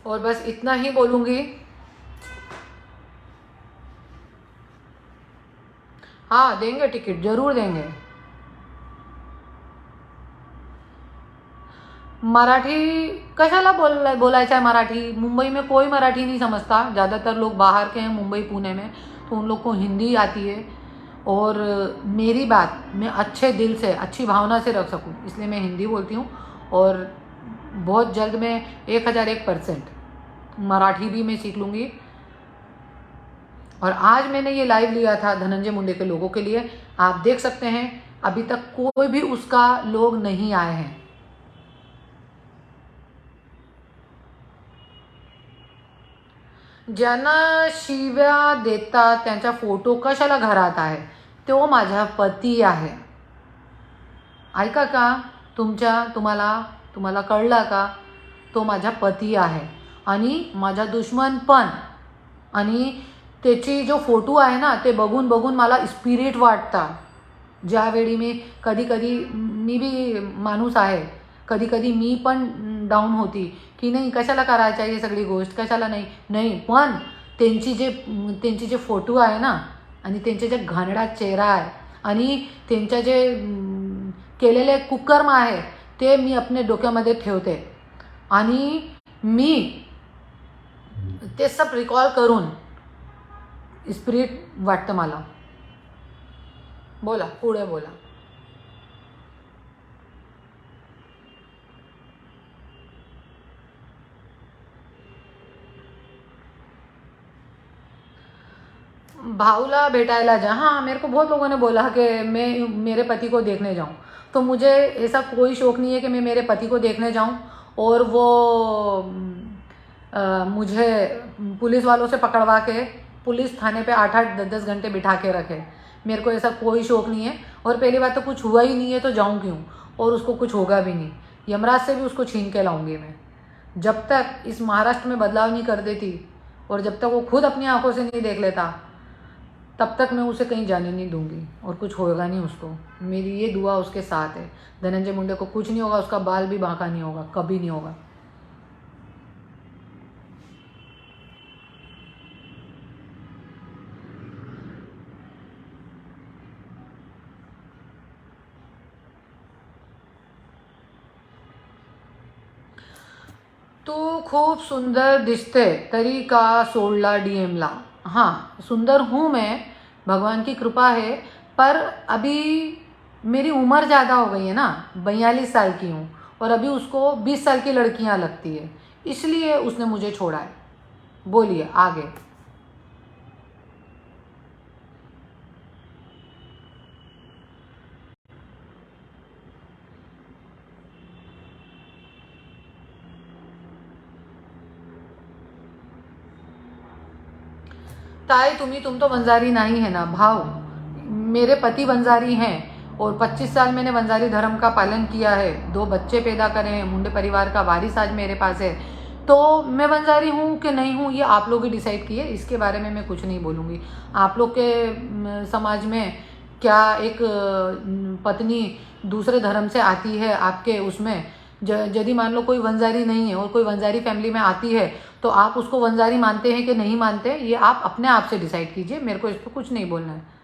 और बस इतना ही बोलूंगी, हाँ देंगे टिकट, जरूर देंगे। मराठी कशाला बोलायचं आहे मराठी? मुंबई में कोई मराठी नहीं समझता, ज़्यादातर लोग बाहर के हैं, मुंबई पुणे में, तो उन लोग को हिंदी आती है। और मेरी बात मैं अच्छे दिल से, अच्छी भावना से रख सकूं, इसलिए मैं हिंदी बोलती हूँ। और बहुत जल्द मैं 1001% मराठी भी मैं सीख लूँगी। और आज मैंने ये लाइव लिया था धनंजय मुंडे के लोगों के लिए। आप देख सकते हैं अभी तक कोई भी उसका लोग नहीं आए हैं। ज्यांना शिव्या देतात त्यांचा फोटो कशाला घरात आहे? तो माझा पती आहे। ऐका का? तुम्हाला कळला का? तो माझा पती आहे आणि माझा दुश्मन पण। आणि त्याची जो फोटो आहे ना, ते बघून बघून मला स्पिरिट वाटतं। ज्यावेळी मी कधी मी भी माणूस आहे, कधी मी पण डाऊन होती की नाही कशाला करायचं हे सगळी गोष्ट, कशाला नाही पण त्यांची जे फोटो आहे ना, आणि त्यांचे जे घाणेरडा चेहरा आहे, आणि त्यांच्या जे केलेले कुकर्म आहे, ते मी आपल्या डोक्यामध्ये ठेवते। आणि मी ते सब रिकॉल करून स्पिरिट वाटतं मला। बोला, पुढे बोला। भावला भेटायला जा। हाँ, मेरे को बहुत लोगों ने बोला कि मैं मेरे पति को देखने जाऊँ, तो मुझे ऐसा कोई शौक़ नहीं है कि मैं मेरे पति को देखने जाऊँ और वो मुझे पुलिस वालों से पकड़वा के पुलिस थाने पे 8-8 10-10 घंटे बिठा के रखे। मेरे को ऐसा कोई शौक़ नहीं है। और पहली बात तो कुछ हुआ ही नहीं है तो जाऊँ क्यों, और उसको कुछ होगा भी नहीं। यमराज से भी उसको छीन के लाऊंगी मैं। जब तक इस महाराष्ट्र में बदलाव नहीं कर देती और जब तक वो खुद अपनी आंखों से नहीं देख लेता, तब तक मैं उसे कहीं जाने नहीं दूंगी और कुछ होगा नहीं उसको। मेरी ये दुआ उसके साथ है। धनंजय मुंडे को कुछ नहीं होगा, उसका बाल भी बांका नहीं होगा, कभी नहीं होगा। तू खूप सुंदर दिसते तरी का सोडला डीएमला। हाँ, सुंदर हूँ मैं, भगवान की कृपा है, पर अभी मेरी उम्र ज़्यादा हो गई है ना, 42 साल की हूँ, और अभी उसको 20 साल की लड़कियाँ लगती है, इसलिए उसने मुझे छोड़ा है। बोलिए आगे। ताई तुम तो बंजारी नहीं है ना भाव। मेरे पति बंजारी हैं और 25 साल मैंने बंजारी धर्म का पालन किया है, 2 बच्चे पैदा करे हैं, मुंडे परिवार का वारिस आज मेरे पास है। तो मैं बंजारी हूँ कि नहीं हूँ ये आप लोग ही डिसाइड किए, इसके बारे में मैं कुछ नहीं बोलूँगी। आप लोग के समाज में क्या एक पत्नी दूसरे धर्म से आती है आपके उसमें, यदि मान लो कोई वंजारी नहीं है और कोई वंजारी फैमिली में आती है, तो आप उसको वंजारी मानते हैं कि नहीं मानते, ये आप अपने आप से डिसाइड कीजिए। मेरे को इस पर कुछ नहीं बोलना है।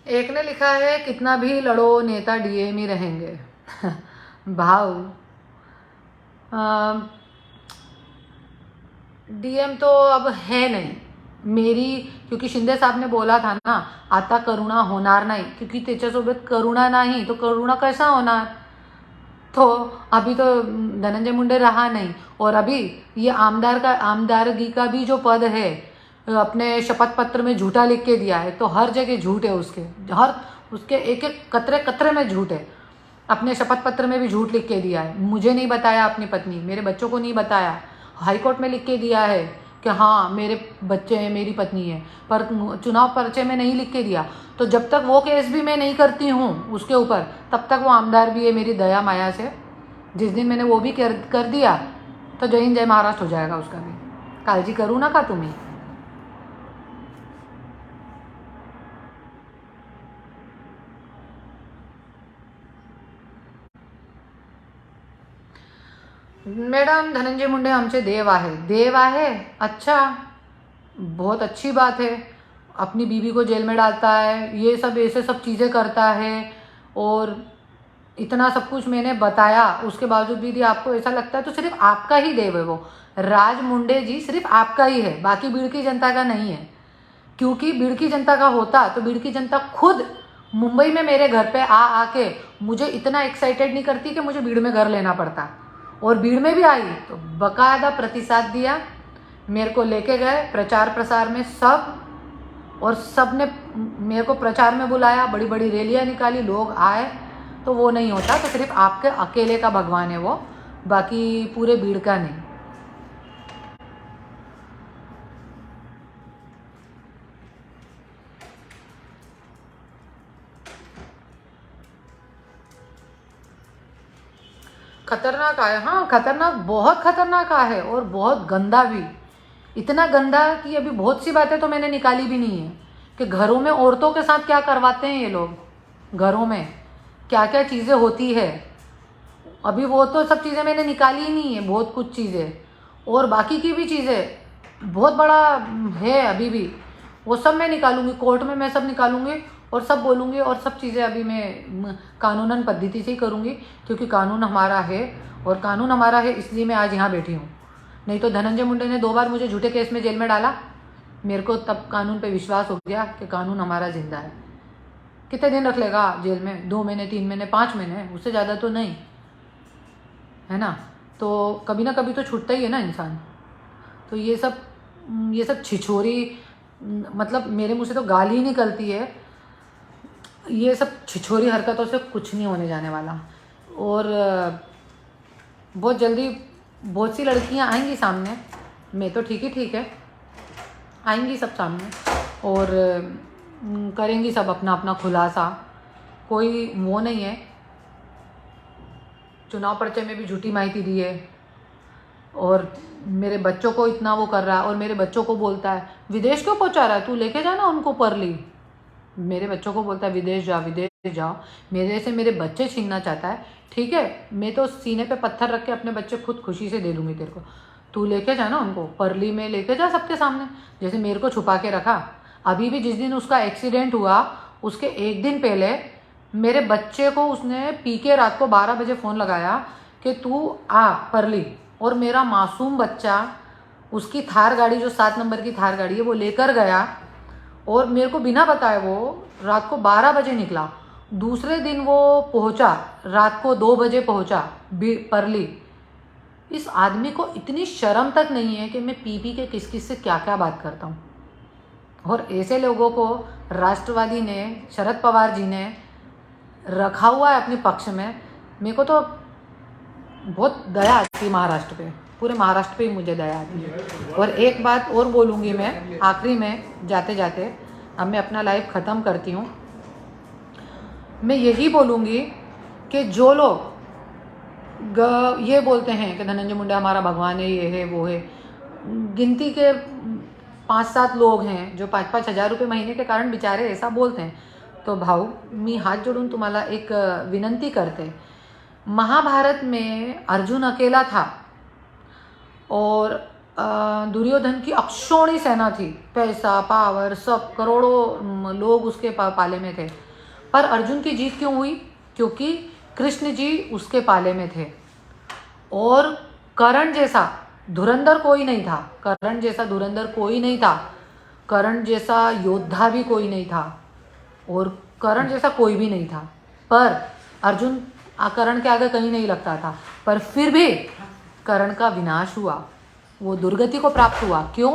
एक ने लिखा है कितना भी लड़ो नेता डीएम ही रहेंगे। भाव डीएम तो अब है नहीं मेरी, क्योंकि शिंदे साहब ने बोला था ना आता करुणा होणार नाही, क्योंकि त्याच्यासोबत करुणा नाही तो करुणा कैसा होणार। तो अभी तो धनंजय मुंडे रहा नहीं, और अभी ये आमदारगी का भी जो पद है अपने शपथ पत्र में झूठा लिख के दिया है, तो हर जगह झूठ है उसके एक एक कतरे कतरे में झूठ है। अपने शपथ पत्र में भी झूठ लिख के दिया है, मुझे नहीं बताया, अपनी पत्नी मेरे बच्चों को नहीं बताया, हाईकोर्ट में लिख के दिया है कि हाँ मेरे बच्चे हैं मेरी पत्नी है, पर चुनाव पर्चे में नहीं लिख के दिया। तो जब तक वो केस भी मैं नहीं करती हूँ उसके ऊपर, तब तक वो आमदार भी है मेरी दया माया से। जिस दिन मैंने वो भी कर दिया तो जय हिंद जय महाराष्ट्र हो जाएगा उसका भी, काळजी करू नका तुम्ही। मैडम धनंजय मुंडे आमचे देव आहे। देव आहे, अच्छा बहुत अच्छी बात है। अपनी बीवी को जेल में डालता है, ये सब ऐसे सब चीज़ें करता है, और इतना सब कुछ मैंने बताया उसके बावजूद भी आपको ऐसा लगता है तो सिर्फ आपका ही देव है वो। राज मुंडे जी सिर्फ आपका ही है, बाकी भीड़ की जनता का नहीं है। क्योंकि भीड़ की जनता का होता तो भीड़ की जनता खुद मुंबई में मेरे घर पे आके मुझे इतना एक्साइटेड नहीं करती कि मुझे भीड़ में घर लेना पड़ता, और भीड़ में भी आई तो बकायदा प्रतिसाद दिया, मेरे को लेके गए प्रचार प्रसार में सब, और सब ने मेरे को प्रचार में बुलाया, बड़ी बड़ी रैलियां निकाली, लोग आए। तो वो नहीं होता, तो सिर्फ आपके अकेले का भगवान है वो, बाकी पूरे भीड़ का नहीं। खतरनाक है, हाँ खतरनाक, बहुत खतरनाक है, और बहुत गंदा भी। इतना गंदा कि अभी बहुत सी बातें तो मैंने निकाली भी नहीं है कि घरों में औरतों के साथ क्या करवाते हैं ये लोग, घरों में क्या क्या चीज़ें होती है। अभी वो तो सब चीज़ें मैंने निकाली ही नहीं है, बहुत कुछ चीज़ें, और बाकी की भी चीज़ें बहुत बड़ा है अभी भी, वो सब मैं निकालूंगी, कोर्ट में मैं सब निकालूंगी और सब बोलूँगी, और सब चीज़ें अभी मैं कानूनन पद्धति से ही करूँगी, क्योंकि कानून हमारा है, और कानून हमारा है इसलिए मैं आज यहाँ बैठी हूँ। नहीं तो धनंजय मुंडे ने 2 बार मुझे झूठे केस में जेल में डाला, मेरे को तब कानून पे विश्वास हो गया कि कानून हमारा जिंदा है। कितने दिन रख लेगा जेल में, 2 महीने 3 महीने 5 महीने, उससे ज़्यादा तो नहीं है ना। तो कभी ना कभी तो छूटता ही है ना इंसान। तो ये सब छिछोरी, मतलब मेरे मुँह से तो गाली ही निकलती है, ये सब छिछोरी हरकतों से कुछ नहीं होने जाने वाला। और बहुत जल्दी बहुत सी लड़कियां आएंगी सामने, मैं तो ठीक ही ठीक है, आएंगी सब सामने और करेंगी सब अपना अपना खुलासा। कोई वो नहीं है, चुनाव पर्चे में भी झूठी माहिती दी है, और मेरे बच्चों को इतना वो कर रहा है, और मेरे बच्चों को बोलता है विदेश क्यों पहुंचा रहा है, तू लेके जाना उनको परली। मेरे बच्चों को बोलता है विदेश जाओ, मेरे से मेरे बच्चे छीनना चाहता है। ठीक है, मैं तो सीने पे पत्थर रख के अपने बच्चे खुद खुशी से दे दूंगी तेरे को, तू लेके जाना उनको परली में, लेके जा सबके सामने, जैसे मेरे को छुपा के रखा। अभी भी जिस दिन उसका एक्सीडेंट हुआ उसके 1 दिन पहले मेरे बच्चे को उसने पी के रात को 12 बजे फ़ोन लगाया कि तू आ परली, और मेरा मासूम बच्चा उसकी थार गाड़ी, जो 7 नंबर की थार गाड़ी है, वो लेकर गया, और मेरे को बिना बताए वो रात को 12 बजे निकला। दूसरे दिन वो पहुंचा, रात को 2 बजे पहुंचा परली। इस आदमी को इतनी शर्म तक नहीं है कि मैं पी के किस किस से क्या क्या बात करता हूँ। और ऐसे लोगों को राष्ट्रवादी ने, शरद पवार जी ने रखा हुआ है अपने पक्ष में। मेरे को तो बहुत दया आती है महाराष्ट्र पे, पूरे महाराष्ट्र पे ही मुझे दया आती है। और एक बात और बोलूँगी मैं आखिरी में जाते जाते, अब मैं अपना लाइफ ख़त्म करती हूँ। मैं यही बोलूँगी कि जो लोग ये बोलते हैं कि धनंजय मुंडे हमारा भगवान है, ये है वो है, गिनती के 5-7 लोग हैं जो 5-5 हज़ार रुपये महीने के कारण बेचारे ऐसा बोलते हैं। तो भाऊ मी हात जोडून तुम्हाला एक विनंती करते, महाभारत में अर्जुन अकेला था और दुर्योधन की अक्षौणी सेना थी, पैसा पावर सब, करोड़ों लोग उसके पाले में थे। पर अर्जुन की जीत क्यों हुई? क्योंकि कृष्ण जी उसके पाले में थे। और कर्ण जैसा धुरंधर कोई नहीं था, कर्ण जैसा धुरंधर कोई नहीं था, कर्ण जैसा योद्धा भी कोई नहीं था, और कर्ण जैसा कोई भी नहीं था। पर अर्जुन कर्ण के आगे कहीं नहीं लगता था, पर फिर भी कर्ण का विनाश हुआ, वो दुर्गति को प्राप्त हुआ। क्यों?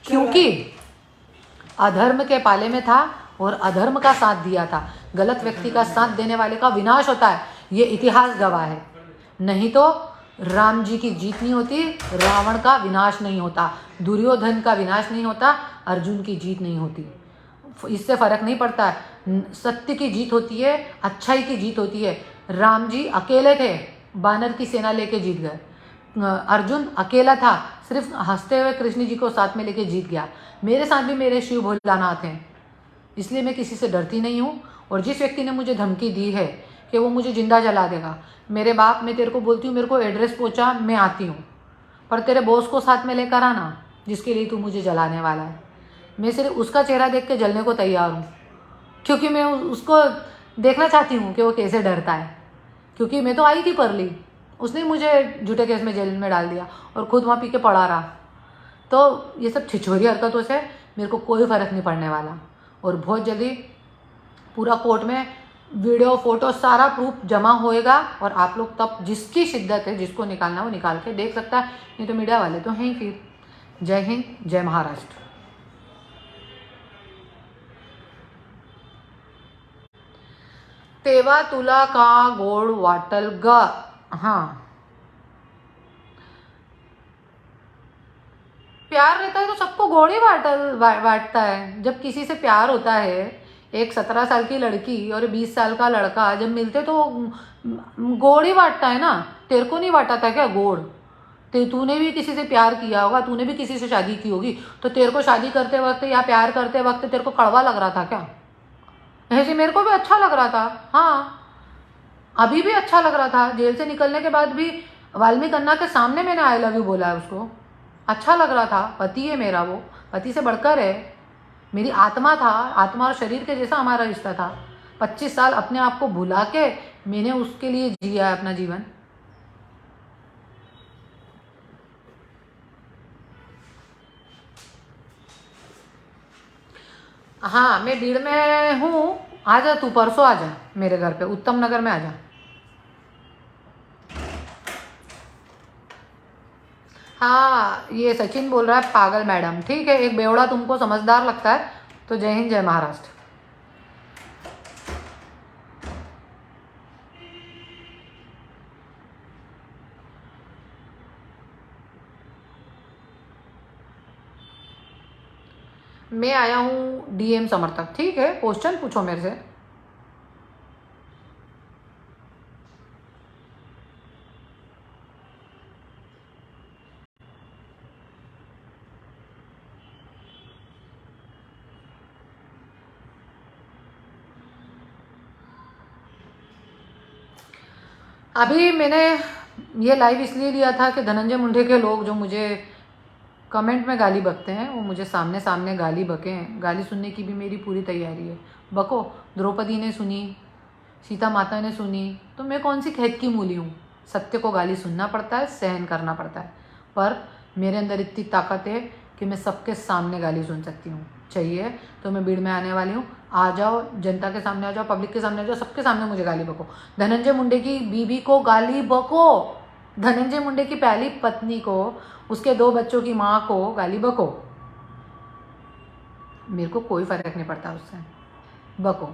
क्योंकि अधर्म के पाले में था और अधर्म का साथ दिया था। गलत व्यक्ति का साथ देने वाले का विनाश होता है, ये इतिहास गवाह है। नहीं तो राम जी की जीत नहीं होती, रावण का विनाश नहीं होता, दुर्योधन का विनाश नहीं होता, अर्जुन की जीत नहीं होती। इससे फर्क नहीं पड़ता। सत्य की जीत होती है, अच्छाई की जीत होती है। राम जी अकेले थे, बानर की सेना लेके जीत गए। अर्जुन अकेला था, सिर्फ हंसते हुए कृष्ण जी को साथ में लेके जीत गया। मेरे साथ भी मेरे शिव भोलानाथ हैं, इसलिए मैं किसी से डरती नहीं हूँ। और जिस व्यक्ति ने मुझे धमकी दी है कि वो मुझे जिंदा जला देगा, मेरे बाप, मैं तेरे को बोलती हूँ, मेरे को एड्रेस पहुँचा, मैं आती हूँ, पर तेरे बॉस को साथ में लेकर आना जिसके लिए तू मुझे जलाने वाला है। मैं सिर्फ उसका चेहरा देख के जलने को तैयार हूँ, क्योंकि मैं उसको देखना चाहती हूँ कि वो कैसे डरता है। क्योंकि मैं तो आई थी परली, उसने मुझे झूठे केस में जेल में डाल दिया और खुद वहाँ पी के पड़ा रहा। तो ये सब छिछोरी हरकतों से मेरे को कोई फ़र्क नहीं पड़ने वाला। और बहुत जल्दी पूरा कोर्ट में वीडियो फोटो सारा प्रूफ जमा होएगा, और आप लोग तब जिसकी शिद्दत है, जिसको निकालना वो निकाल के देख सकता है। नहीं तो मीडिया वाले तो हैं ही। फिर जय हिंद, जय महाराष्ट्र। तेव्हा तुला का गोड वाटल ग। हाँ, प्यार रहता है तो सबको गोड़ ही बांटता है। जब किसी से प्यार होता है, एक 17 साल की लड़की और 20 साल का लड़का जब मिलते तो गोड़ ही बांटता है ना। तेरे को नहीं बांटा था क्या गोड़? तूने भी किसी से प्यार किया होगा, तूने भी किसी से शादी की होगी, तो तेरे को शादी करते वक्त या प्यार करते वक्त तेरे को कड़वा लग रहा था क्या? ऐसे मेरे को भी अच्छा लग रहा था। हाँ, अभी भी अच्छा लग रहा था। जेल से निकलने के बाद भी वाल्मीकि अन्ना के सामने मैंने आई लव यू बोला है उसको, अच्छा लग रहा था। पति है मेरा, वो पति से बढ़कर है, मेरी आत्मा था। आत्मा और शरीर के जैसा हमारा रिश्ता था। 25 साल अपने आप को भुला के मैंने उसके लिए जिया है अपना जीवन। हाँ, मैं भीड़ में हूँ, आ जा तू, परसों आ जा मेरे घर पे, उत्तम नगर में आ जा। हाँ, ये सचिन बोल रहा है पागल मैडम। ठीक है, एक बेवड़ा तुमको समझदार लगता है, तो जय हिंद, जय महाराष्ट्र। मैं आया हूँ डीएम समर्थक। ठीक है, क्वेश्चन पूछो मेरे से। अभी मैंने ये लाइव इसलिए लिया था कि धनंजय मुंडे के लोग जो मुझे कमेंट में गाली बकते हैं, वो मुझे सामने सामने गाली बकें। गाली सुनने की भी मेरी पूरी तैयारी है। बको, द्रौपदी ने सुनी, सीता माता ने सुनी, तो मैं कौन सी खेत की मूली हूँ? सत्य को गाली सुनना पड़ता है, सहन करना पड़ता है, पर मेरे अंदर इतनी ताकत है कि मैं सबके सामने गाली सुन सकती हूँ। चाहिए तो मैं भीड़ में आने वाली हूँ, आ जाओ, जनता के सामने आ जाओ, पब्लिक के सामने आ जाओ, सबके सामने मुझे गाली बको। धनंजय मुंडे की बीबी को गाली बको, धनंजय मुंडे की पहली पत्नी को, उसके 2 बच्चों की माँ को गाली बको। मेरे को कोई फर्क नहीं पड़ता उससे, बको।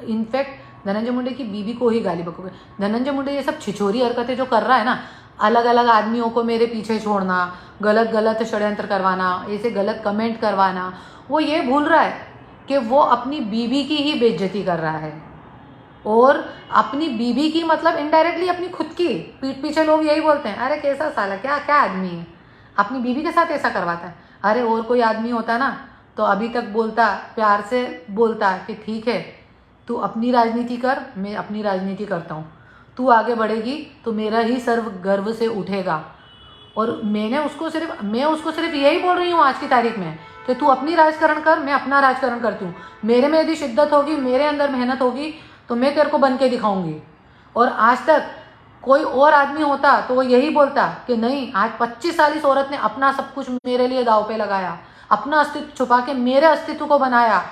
इनफैक्ट धनंजय मुंडे की बीबी को ही गाली बकोगे। धनंजय मुंडे ये सब छिछोरी हरकतें जो कर रहा है ना, अलग अलग आदमियों को मेरे पीछे छोड़ना, गलत गलत षड्यंत्र करवाना, ऐसे गलत कमेंट करवाना, वो ये भूल रहा है कि वो अपनी बीबी की ही बेइज्जती कर रहा है। और अपनी बीबी की मतलब इनडायरेक्टली अपनी खुद की। पीठ पीछे लोग यही बोलते हैं, अरे कैसा साला, क्या क्या आदमी है, अपनी बीबी के साथ ऐसा करवाता है। अरे और कोई आदमी होता ना तो अभी तक बोलता, प्यार से बोलता कि ठीक है तू अपनी राजनीति कर, मैं अपनी राजनीति करता हूँ, तू आगे बढ़ेगी तो मेरा ही सर्व गर्व से उठेगा। और मैं उसको सिर्फ यही बोल रही हूँ आज की तारीख में कि तू अपनी राजकारण कर, मैं अपना राजकारण करती हूँ। मेरे में यदि शिद्दत होगी, मेरे अंदर मेहनत होगी, तो मैं तेरे को बन के दिखाऊंगी। और आज तक कोई और आदमी होता तो वो यही बोलता कि नहीं, आज 25 साल इस औरत ने अपना सब कुछ मेरे लिए दाव पे लगाया, अपना अस्तित्व छुपा के मेरे अस्तित्व को बनाया।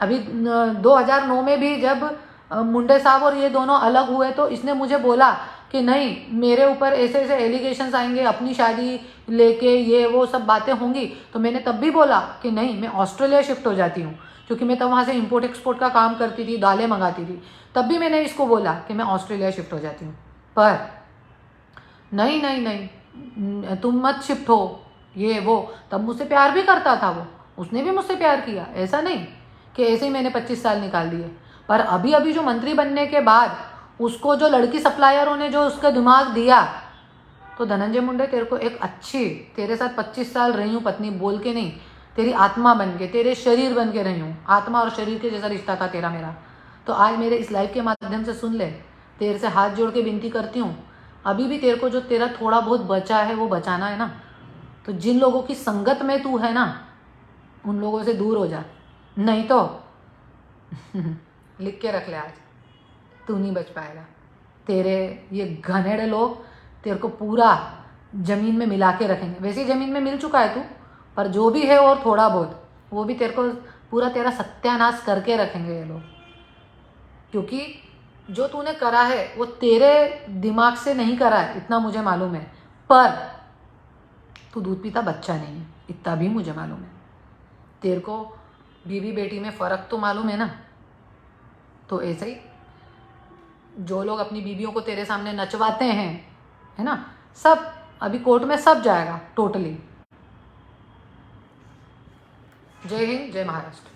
अभी 2009 में भी जब मुंडे साहब और ये दोनों अलग हुए तो इसने मुझे बोला कि नहीं, मेरे ऊपर ऐसे ऐसे एलिगेशंस आएंगे, अपनी शादी लेके ये वो सब बातें होंगी। तो मैंने तब भी बोला कि नहीं, मैं ऑस्ट्रेलिया शिफ्ट हो जाती हूँ, क्योंकि मैं तब वहाँ से इंपोर्ट एक्सपोर्ट का काम करती थी, दालें मंगाती थी। तब भी मैंने इसको बोला कि मैं ऑस्ट्रेलिया शिफ्ट हो जाती हूँ। पर नहीं नहीं नहीं, तुम मत शिफ्ट हो, ये वो। तब मुझसे प्यार भी करता था वो, उसने भी मुझसे प्यार किया, ऐसा नहीं कि ऐसे ही मैंने 25 साल निकाल दिए। पर अभी अभी जो मंत्री बनने के बाद उसको जो लड़की सप्लायरों ने जो उसका दिमाग दिया, तो धनंजय मुंडे तेरे को एक अच्छी, तेरे साथ 25 साल रही हूँ पत्नी बोल के नहीं, तेरी आत्मा बन के, तेरे शरीर बन के रही हूँ। आत्मा और शरीर के जैसा रिश्ता था तेरा मेरा। तो आज मेरे इस लाइव के माध्यम से सुन ले, तेरे से हाथ जोड़ के विनती करती हूँ, अभी भी तेरे को जो तेरा थोड़ा बहुत बचा है वो बचाना है ना, तो जिन लोगों की संगत में तू है ना, उन लोगों से दूर हो जा, नहीं तो लिख के रख ले, आज तू नहीं बच पाएगा। तेरे ये घनेड़े लोग तेरे को पूरा ज़मीन में मिला के रखेंगे। वैसे ज़मीन में मिल चुका है तू, पर जो भी है और थोड़ा बहुत वो भी तेरे को पूरा तेरा सत्यानाश करके रखेंगे ये लोग। क्योंकि जो तूने करा है वो तेरे दिमाग से नहीं करा है, इतना मुझे मालूम है। पर तू दूध पीता बच्चा नहीं है, इतना भी मुझे मालूम है। तेरे को बीवी बेटी में फ़र्क तो मालूम है ना। तो ऐसे ही जो लोग अपनी बीवियों को तेरे सामने नचवाते हैं, है ना, सब अभी कोर्ट में सब जाएगा टोटली। जय हिंद, जय महाराष्ट्र।